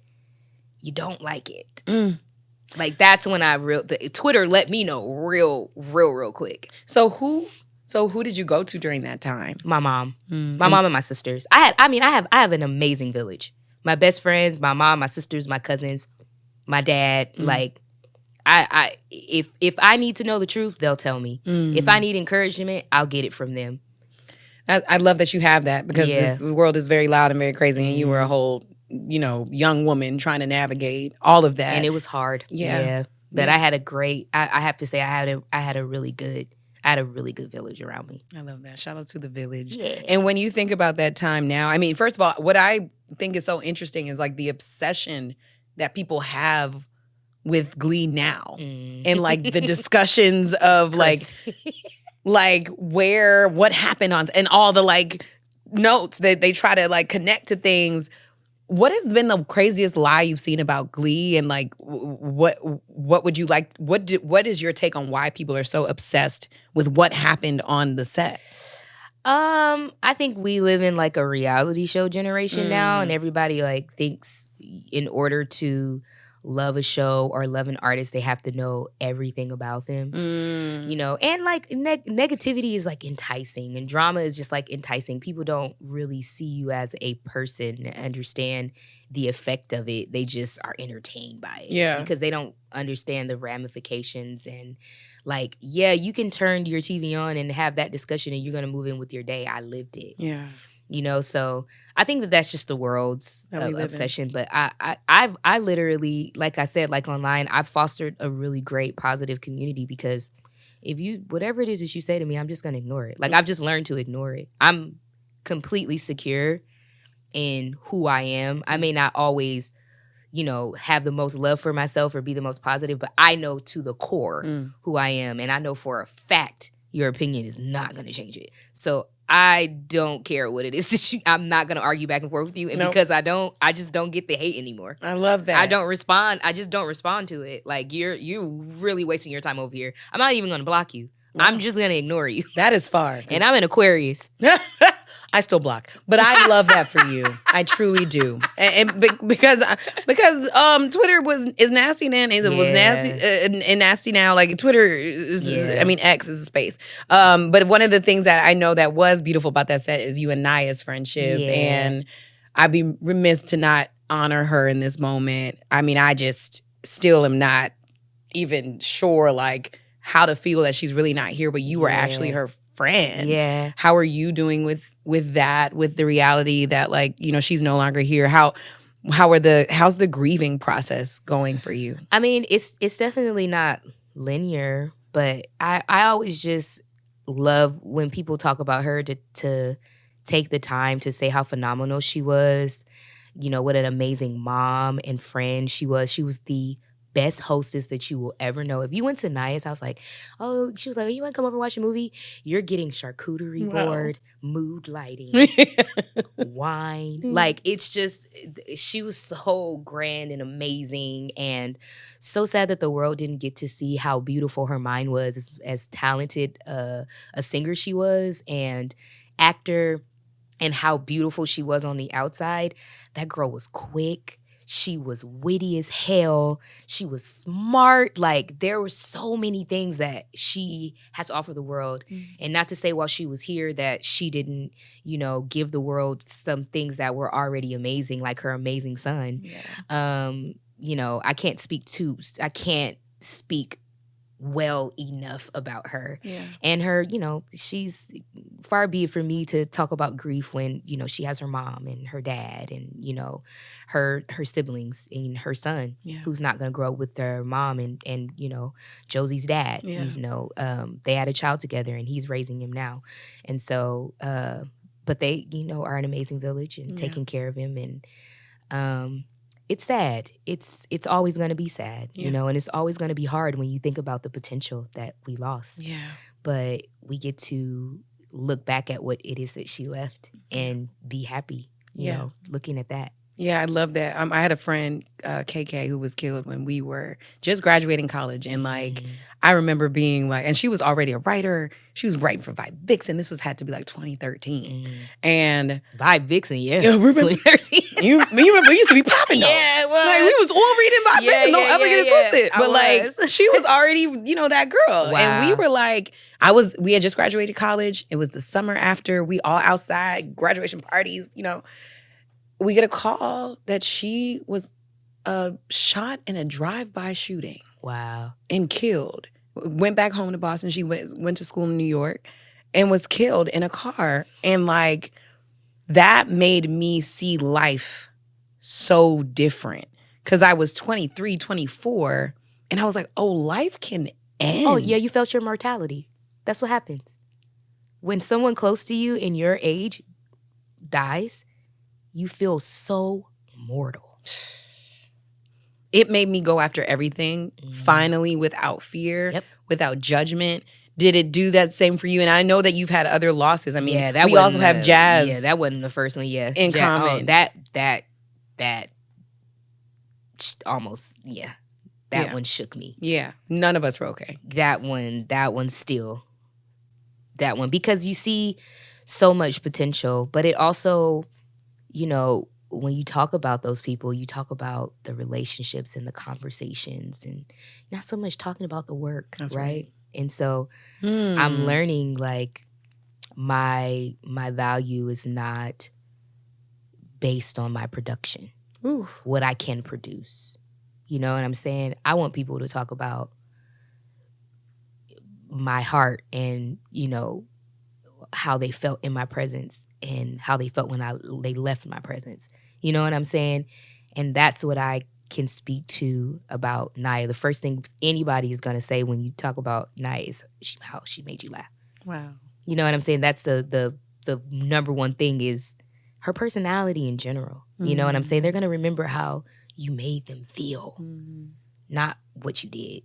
You don't like it. Like, that's when Twitter let me know real quick. So who did you go to during that time? My mom. My mom and my sisters. I have an amazing village. My best friends, my mom, my sisters, my cousins, my dad. Like, if I need to know the truth, they'll tell me. If I need encouragement, I'll get it from them. I love that you have that because this world is very loud and very crazy, and you were a whole young woman trying to navigate all of that. And it was hard. Yeah. But I had a great, I have to say, I had a really good village around me. I love that. Shout out to the village. Yeah. And when you think about that time now, I mean, first of all, what I think is so interesting is like the obsession that people have with Glee now. And like the discussions of like what happened on, and all the like notes that they try to like connect to things. What has been the craziest lie you've seen about Glee, and like what would you like? What is your take on why people are so obsessed with what happened on the set? I think we live in like a reality show generation now, and everybody like thinks in order to love a show or love an artist, they have to know everything about them. And like negativity is like enticing, and drama is just like enticing. People don't really see you as a person and understand the effect of it. They just are entertained by it because they don't understand the ramifications. And like, you can turn your TV on and have that discussion and you're going to move in with your day. I lived it. You know, so I think that that's just the world's That we live in. obsession. But I literally, like I said, like online, I've fostered a really great positive community because if you, whatever it is that you say to me, I'm just going to ignore it. Like I've just learned to ignore it. I'm completely secure in who I am. I may not always, you know, have the most love for myself or be the most positive, but I know to the core who I am. And I know for a fact your opinion is not going to change it. So I don't care what it is that I'm not going to argue back and forth with you. And because I just don't get the hate anymore. I love that. I don't respond. I just don't respond to it. Like you're really wasting your time over here. I'm not even going to block you. Wow. I'm just going to ignore you. That is far. And I'm an Aquarius. I still block, but I love that for you. I truly do, and because Twitter is nasty then, it was nasty and nasty now. Like Twitter is, I mean X is a space. But one of the things that I know that was beautiful about that set is you and Naya's friendship, and I'd be remiss to not honor her in this moment. I mean, I just still am not even sure like how to feel that she's really not here, but you were actually her friend. Yeah. How are you doing with that, with the reality that like, you know, she's no longer here? How's the grieving process going for you? I mean, it's definitely not linear, but I always just love when people talk about her to take the time to say how phenomenal she was. You know, what an amazing mom and friend she was. She was the best hostess that you will ever know. If you went to Naya's house, like, oh, she was like, oh, you want to come over and watch a movie? You're getting charcuterie board, mood lighting, wine. Like, it's just, she was so grand and amazing, and so sad that the world didn't get to see how beautiful her mind was, as talented a singer she was, and actor, and how beautiful she was on the outside. That girl was quick. She was witty as hell. She was smart. Like, there were so many things that she has to offer the world. And not to say while she was here that she didn't, you know, give the world some things that were already amazing, like her amazing son. Yeah. You know, I can't speak well enough about her. Yeah. And her, you know, she's far be it for me to talk about grief when, you know, she has her mom and her dad and, you know, her siblings and her son who's not going to grow up with their mom and, you know, Josie's dad, you know, they had a child together and he's raising him now. And so, but they, you know, are an amazing village and taking care of him. And, it's sad. It's always going to be sad, you know, and it's always going to be hard when you think about the potential that we lost. Yeah. But we get to look back at what it is that she left and be happy, you know, looking at that. Yeah, I love that. I had a friend, KK, who was killed when we were just graduating college. And, like, I remember being like, and she was already a writer. She was writing for Vibe Vixen. This had to be like 2013. And Vibe Vixen, remember 2013. you remember we used to be popping though. Yeah, it was. Like, we was all reading Vibe Vixen. Don't ever get it twisted. But like, she was already, you know, that girl. Wow. And we were like, we had just graduated college. It was the summer after. We all outside, graduation parties, you know. We get a call that she was shot in a drive-by shooting. Wow. And killed. Went back home to Boston. She went to school in New York and was killed in a car. And like, that made me see life so different. Because I was 23, 24, and I was like, oh, life can end. Oh, yeah, you felt your mortality. That's what happens. When someone close to you in your age dies, you feel so mortal. It made me go after everything, finally, without fear, without judgment. Did it do that same for you? And I know that you've had other losses. I mean, we also have Jazz. Yeah, that wasn't the first one, in common. Oh, that almost, that one shook me. Yeah, none of us were okay. That one still, because you see so much potential, but it also, you know, when you talk about those people, you talk about the relationships and the conversations and not so much talking about the work, right? And so I'm learning, like, my value is not based on my production, what I can produce. You know what I'm saying? I want people to talk about my heart and, you know, how they felt in my presence and how they felt when they left my presence. You know what I'm saying? And that's what I can speak to about Naya. The first thing anybody is going to say when you talk about Naya is how she made you laugh. Wow. You know what I'm saying? That's the number one thing is her personality in general. You know what I'm saying? They're going to remember how you made them feel, not what you did.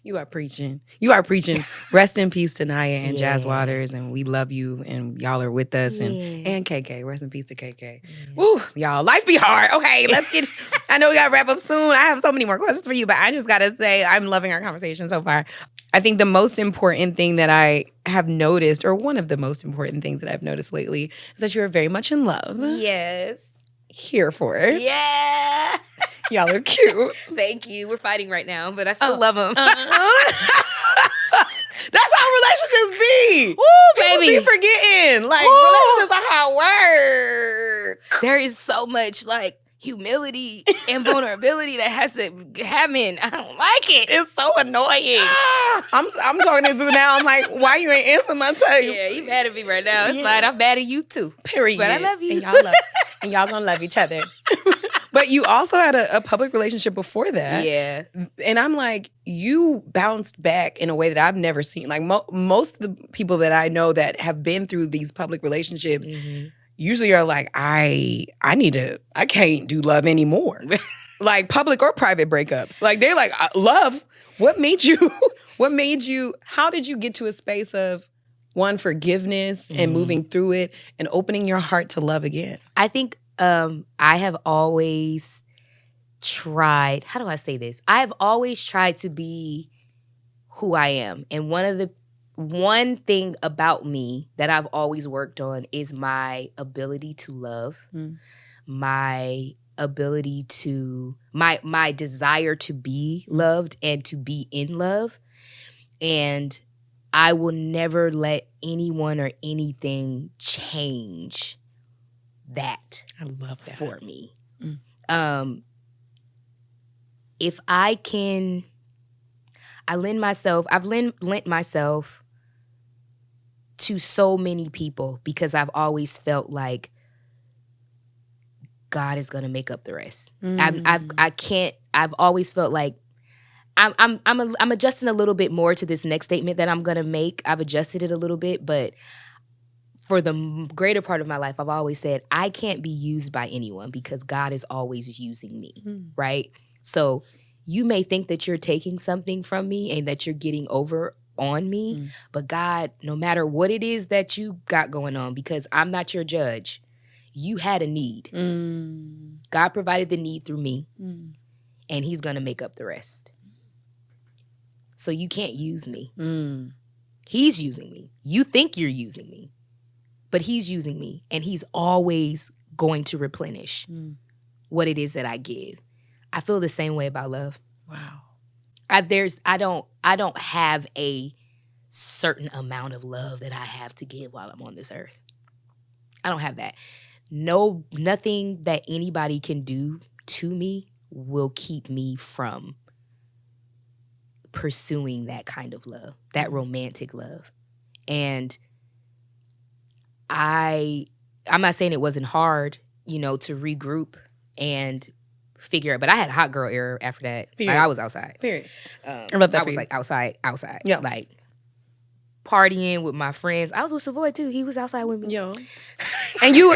You are preaching. You are preaching. Rest in peace to Naya and Jazz Yeah. Waters, and we love you, and y'all are with us, Yeah. and KK. Rest in peace to KK. Woo, y'all, life be hard. Okay, let's get. I know we gotta wrap up soon. I have so many more questions for you, but I just gotta say I'm loving our conversation so far. I think the most important thing that I have noticed, or one of the most important things that I've noticed lately, is that you're very much in love. Yes. Here for it. Yeah. Y'all are cute. Thank you. We're fighting right now, but I still love him. That's how relationships be. Woo, People baby. be forgetting. Like, Woo. relationships are hard work. There is so much like humility and vulnerability that has to happen. I don't like it. It's so annoying. I'm talking to you now. I'm like, why you ain't answer my text? Yeah, you mad at me right now. It's fine. I'm mad at you too. Period. But I love you. And y'all gonna love each other. But you also had a public relationship before that. Yeah. And I'm like, you bounced back in a way that I've never seen. Like most of the people that I know that have been through these public relationships usually are like, I can't do love anymore. Like public or private breakups. Like they're like, love, how did you get to a space of one, forgiveness and moving through it and opening your heart to love again? I think I have always tried, how do I say this? I have always tried to be who I am. And one thing about me that I've always worked on is my ability to love, my ability to, my desire to be loved and to be in love. And I will never let anyone or anything change that. I love that. For me. If I can, I've lent myself to so many people because I've always felt like God is gonna make up the rest. I've always felt like I'm adjusting a little bit more to this next statement that I'm gonna make. I've adjusted it a little bit, but for the greater part of my life, I've always said, I can't be used by anyone because God is always using me, right? So you may think that you're taking something from me and that you're getting over on me, but God, no matter what it is that you got going on, because I'm not your judge, you had a need. God provided the need through me, and he's going to make up the rest. So you can't use me. He's using me. You think you're using me. But he's using me, and he's always going to replenish what it is that I give. I feel the same way about love. Wow. I don't have a certain amount of love that I have to give while I'm on this earth. I don't have that. No, nothing that anybody can do to me will keep me from pursuing that kind of love, that romantic love. And I'm not saying it wasn't hard, to regroup and figure out, but I had a hot girl era after that. Like, I was outside. Period. I was like outside. Yeah. Like partying with my friends. I was with Savoy too. He was outside with me. Yo. And you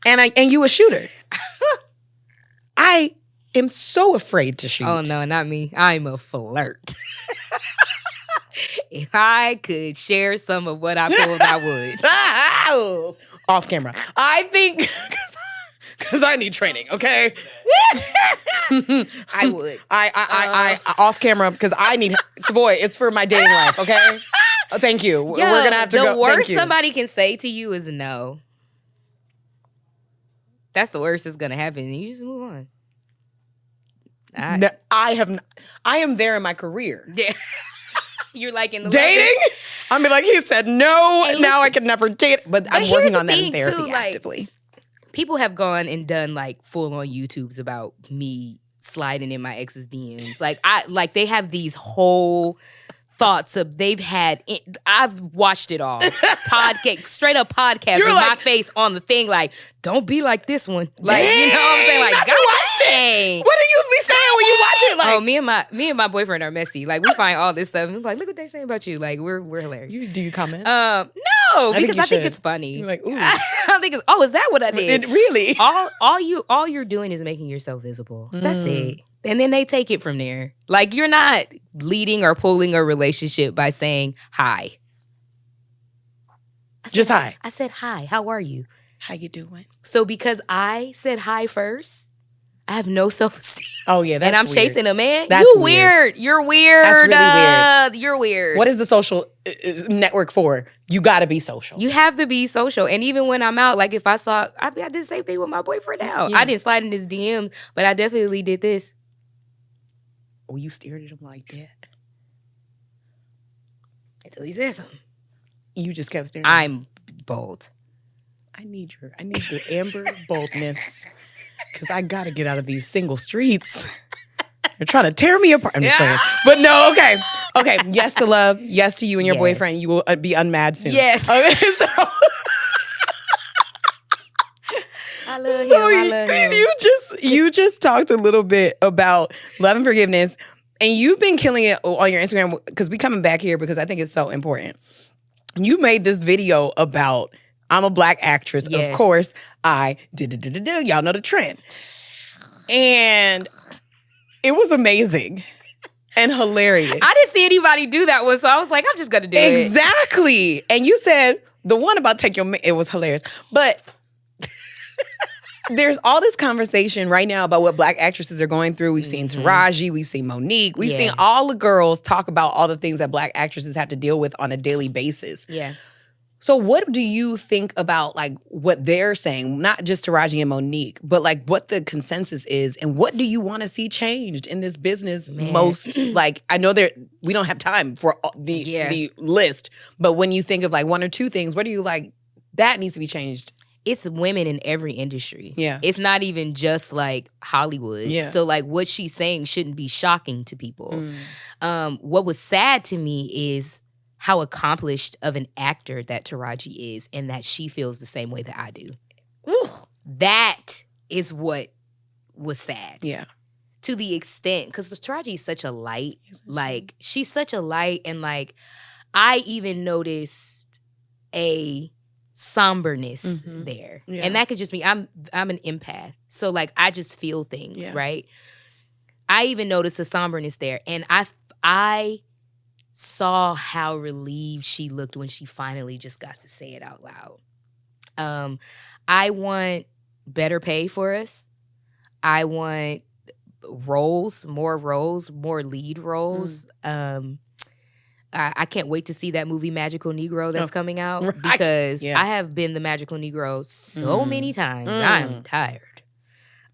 and you a shooter. I am so afraid to shoot. Oh no, not me. I'm a flirt. If I could share some of what I pulled, I would. Off camera. I think because I need training, okay? I would. I off camera because I need Savoy, it's for my dating life, okay? Thank you. We're gonna have to go. The worst somebody can say to you is no. That's the worst that's gonna happen. You just move on. No, I am there in my career. Yeah. You're like in the dating. I mean, like he said, no. And now I could never date. But I'm working on that in therapy too, actively. People have gone and done like full on YouTubes about me sliding in my ex's DMs. Like they have these whole thoughts of I've watched it all. Straight up podcast with my face on the thing, like, don't be like this one. Like, dang, you know what I'm saying? Like, not God you watched dang. it. What do you be saying when you watch it? Like, oh, me and my boyfriend are messy. Like, we find all this stuff and like, look what they say about you. Like, we're hilarious. do you comment? No, because I think it's funny. You're like, ooh. I think is that what I did? Really? All you're doing is making yourself visible. That's it. And then they take it from there. Like, you're not leading or pulling a relationship by saying hi. Just hi. I said hi. How are you? How you doing? So because I said hi first, I have no self-esteem. Oh yeah, that's and I'm weird. chasing a man. That's You weird. You're weird. That's really weird. You're weird. What is the social network for? You got to be social. You have to be social. And even when I'm out, like if I did the same thing with my boyfriend now. Yeah. I didn't slide in his DMs, but I definitely did this. Oh, you stared at him like that? Until he said something. You just kept staring. I'm bold. I need the Amber boldness, because I got to get out of these single streets. They're trying to tear me apart. I'm just playing. But no, okay. Yes to love. Yes to you and your boyfriend. You will be unmad soon. Yes. Okay, so I love him. You just talked a little bit about love and forgiveness, and you've been killing it on your Instagram, because we coming back here because I think it's so important. You made this video about I'm a black actress. Yes. Of course, I did. Y'all know the trend, and it was amazing and hilarious. I didn't see anybody do that one, so I was like, I'm just gonna do it. Exactly. And you said the one about it was hilarious, but. There's all this conversation right now about what black actresses are going through. We've seen Taraji, we've seen Monique, we've seen all the girls talk about all the things that black actresses have to deal with on a daily basis. Yeah. So what do you think about like what they're saying, not just Taraji and Monique, but like what the consensus is, and what do you want to see changed in this business most? Like, I know we don't have time for the list, but when you think of like one or two things, what do you like that needs to be changed? It's women in every industry. Yeah. It's not even just like Hollywood. Yeah. So like what she's saying shouldn't be shocking to people. What was sad to me is how accomplished of an actor that Taraji is, and that she feels the same way that I do. Ooh. That is what was sad. Yeah. To the extent, because Taraji is such a light. Like, she's such a light, and like, I even noticed a somberness there. Yeah. And that could just be, I'm an empath. So like, I just feel things, right? I even noticed a somberness there. And I saw how relieved she looked when she finally just got to say it out loud. I want better pay for us. I want more lead roles. I can't wait to see that movie Magical Negro that's coming out, because I have been the Magical Negro so many times. I'm tired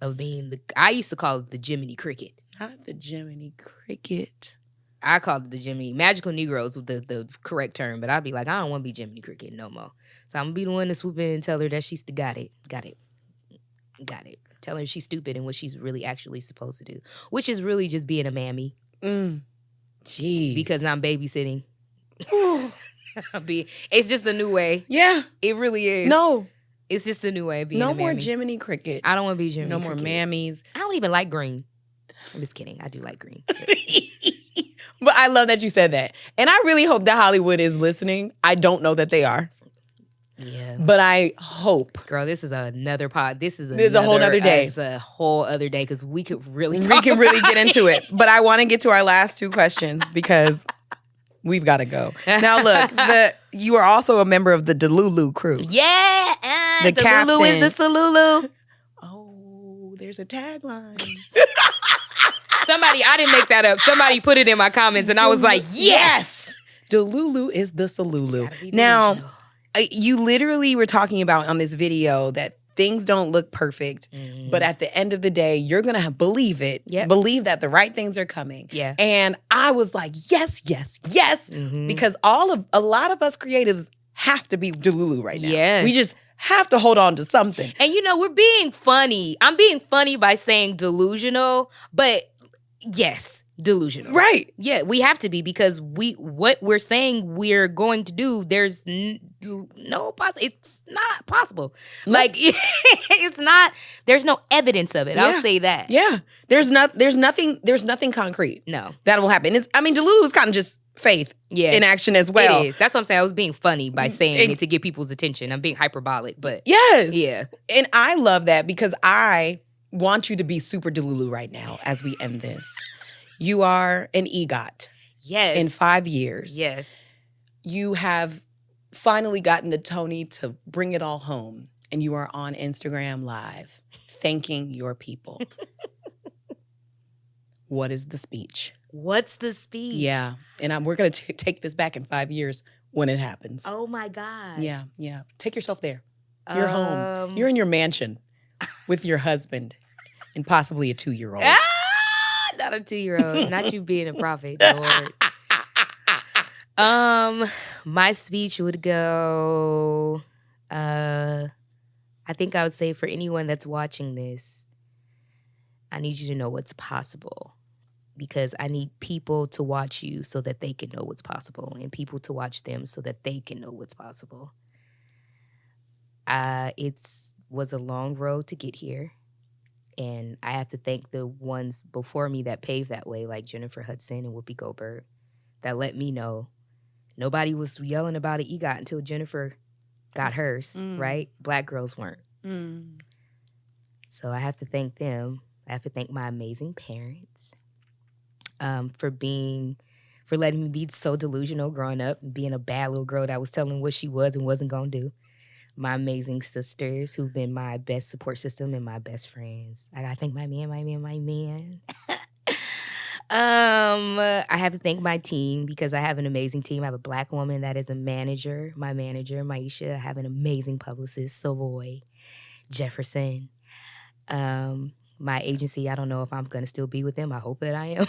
of being I used to call it the Jiminy Cricket. Not the Jiminy Cricket. I called it the Magical Negroes with the correct term, but I'd be like, I don't want to be Jiminy Cricket no more. So I'm going to be the one to swoop in and tell her that she's got it. Tell her she's stupid and what she's really actually supposed to do, which is really just being a mammy. Jeez. Because I'm babysitting. It's just a new way. Yeah. It really is. No. It's just a new way of being a mammy. No more Jiminy Cricket. I don't want to be Jiminy Cricket. No more mammies. I don't even like green. I'm just kidding. I do like green. But I love that you said that. And I really hope that Hollywood is listening. I don't know that they are. Yeah. But I hope. Girl, this is another pod. This is a whole other day. It's a whole other day, because we could really get into it. But I want to get to our last two questions, because we've got to go. Now look, you are also a member of the Delulu crew. Yeah. The Delulu is the Salulu. Oh, there's a tagline. I didn't make that up. Somebody put it in my comments, and I was like, yes. Delulu is the Salulu. Now, you literally were talking about on this video that things don't look perfect, but at the end of the day, you're going to believe it. Yep. Believe that the right things are coming. Yeah. And I was like, yes, because a lot of us creatives have to be Delulu right now. Yes. We just have to hold on to something. And we're being funny. I'm being funny by saying delusional, but yes, delusional. Right. Yeah, we have to be, because what we're saying we're going to do, there's no possible. It's not possible. Like it's not. There's no evidence of it. Yeah. I'll say that. Yeah. There's nothing concrete. No. That will happen. Delulu is kind of just faith in action as well. It is. That's what I'm saying. I was being funny by saying it to get people's attention. I'm being hyperbolic, but yes. Yeah. And I love that, because I want you to be super Delulu right now as we end this. You are an EGOT. Yes. In 5 years. Yes. You have finally gotten the Tony to bring it all home, and you are on Instagram Live thanking your people. What is the speech? What's the speech? Yeah. And we're going to take this back in 5 years when it happens. Oh, my God. Yeah, yeah. Take yourself there. You're home. You're in your mansion with your husband and possibly a 2-year-old. Not a 2-year-old. Not you being a prophet, Lord. My speech would go, I think I would say, for anyone that's watching this, I need you to know what's possible, because I need people to watch you so that they can know what's possible, and people to watch them so that they can know what's possible. It was a long road to get here. And I have to thank the ones before me that paved that way, like Jennifer Hudson and Whoopi Goldberg, that let me know. Nobody was yelling about an EGOT until Jennifer got hers, right? Black girls weren't. So I have to thank them. I have to thank my amazing parents for letting me be so delusional growing up and being a bad little girl that was telling what she was and wasn't going to do. My amazing sisters who've been my best support system and my best friends. I gotta thank my man. I have to thank my team, because I have an amazing team. I have a Black woman that is a manager, my manager, Maisha. I have an amazing publicist, Savoy Jefferson. My agency, I don't know if I'm gonna still be with them. I hope that I am.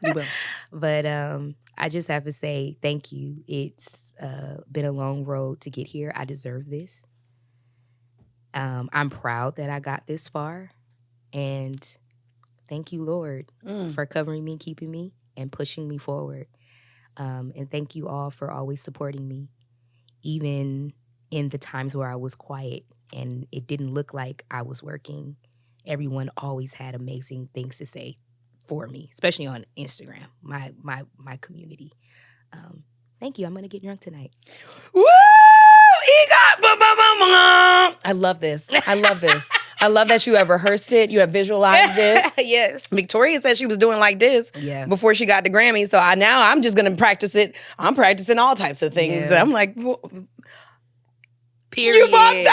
You will. But I just have to say thank you. It's been a long road to get here. I deserve this. I'm proud that I got this far. And thank you, Lord, for covering me, keeping me, and pushing me forward. And thank you all for always supporting me, even in the times where I was quiet and it didn't look like I was working. Everyone always had amazing things to say for me, especially on Instagram, my community. Thank you. I'm going to get drunk tonight. Woo! I love this. I love this. I love that you have rehearsed it. You have visualized it. Yes. Victoria said she was doing like this before she got the Grammy. So I'm just going to practice it. I'm practicing all types of things. Yeah. I'm like, period. You bought a ring.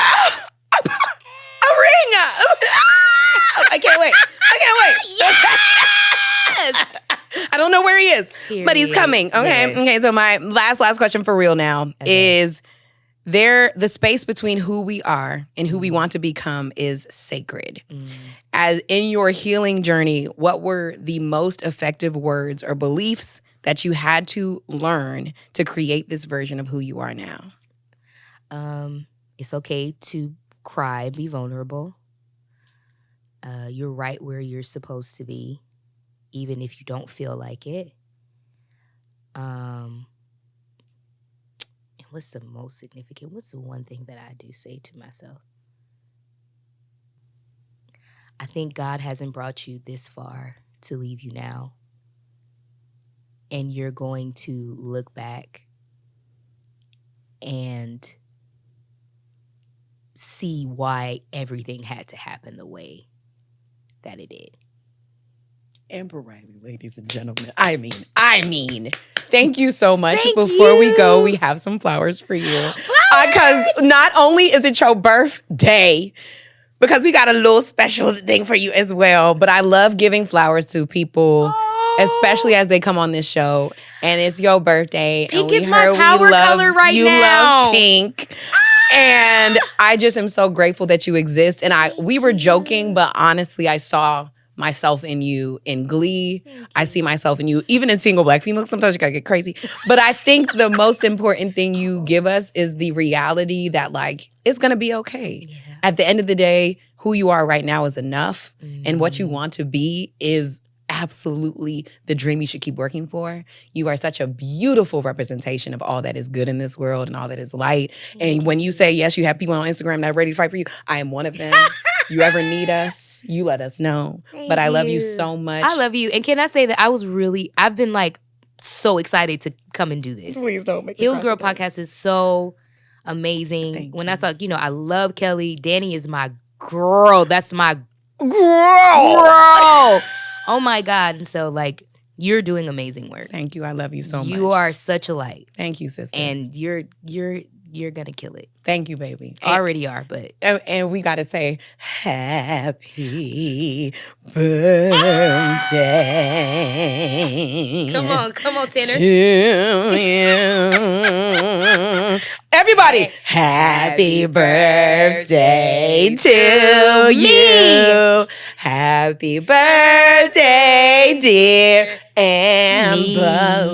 I can't wait. Yes. I don't know where he is, Period. but he's coming. Okay. Yes. Okay. So my last question for real now is the space between who we are and who we want to become is sacred. As in your healing journey, what were the most effective words or beliefs that you had to learn to create this version of who you are now? It's okay to cry, be vulnerable. You're right where you're supposed to be, even if you don't feel like it. And what's the most significant? What's the one thing that I do say to myself? I think God hasn't brought you this far to leave you now. And you're going to look back and see why everything had to happen the way that it did. Amber Riley, ladies and gentlemen. I mean, thank you so much. Before we go, we have some flowers for you. Because not only is it your birthday, because we got a little special thing for you as well, but I love giving flowers to people, especially as they come on this show. And it's your birthday. Pink and is my power color right now. You love pink. And I just am so grateful that you exist. And we were joking, but honestly, I saw myself in you in Glee. I see myself in you even in Single Black Females. Sometimes you gotta get crazy. But I think the most important thing you give us is the reality that like, it's gonna be okay. Yeah. At the end of the day, who you are right now is enough. And what you want to be absolutely the dream you should keep working for. You are such a beautiful representation of all that is good in this world and all that is light. And when you say, yes, you have people on Instagram that are ready to fight for you, I am one of them. You ever need us, you let us know. But I love you so much. I love you. And can I say that I've been like so excited to come and do this. Please don't make me Healed cry Girl today. Podcast is so amazing. Thank when you. I saw, I love Kelly. Danny is my girl. That's my Girl. Oh my God. And so like, you're doing amazing work. Thank you. I love you so much. You are such a light. Thank you, sister. And you're gonna kill it. Thank you, baby. Already are, but And we got to say, happy birthday. come on, Tanner. To you. Everybody, happy birthday to you. Happy birthday, dear Amber.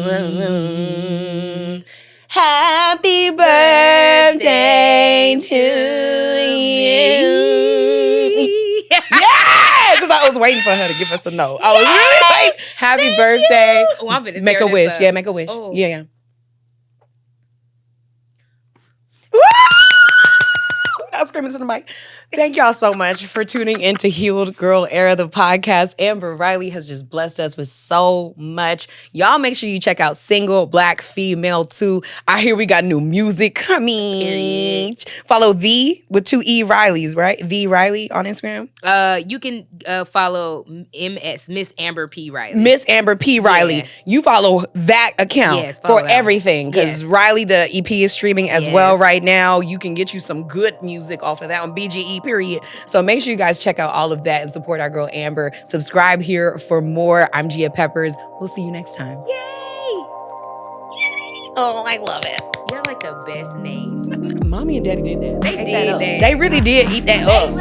Happy birthday to you. Yeah, because I was waiting for her to give us a note. I was really waiting. Happy birthday. Oh, I'm gonna Make tear a wish. this up. Yeah, make a wish. Oh. Yeah. Not screaming to the mic. Thank y'all so much for tuning into Healed Girl Era, the podcast. Amber Riley has just blessed us with so much. Y'all make sure you check out Single Black Female 2. I hear we got new music coming. Period. Follow with 2 E Rileys, right? The Riley on Instagram. You can follow Miss Amber P. Riley. Miss Amber P. Riley. Yeah. You follow that account Yes, follow for that one. everything. Because Yes. Riley, the EP is streaming as Yes. well right now. You can get you some good music off of that on BGE, period. So make sure you guys check out all of that and support our girl Amber. Subscribe here for more. I'm Gia Peppers. We'll see you next time. Yay! Oh, I love it. You're like the best name. Mommy and Daddy did that. They Ate did up. that. They really did eat that up.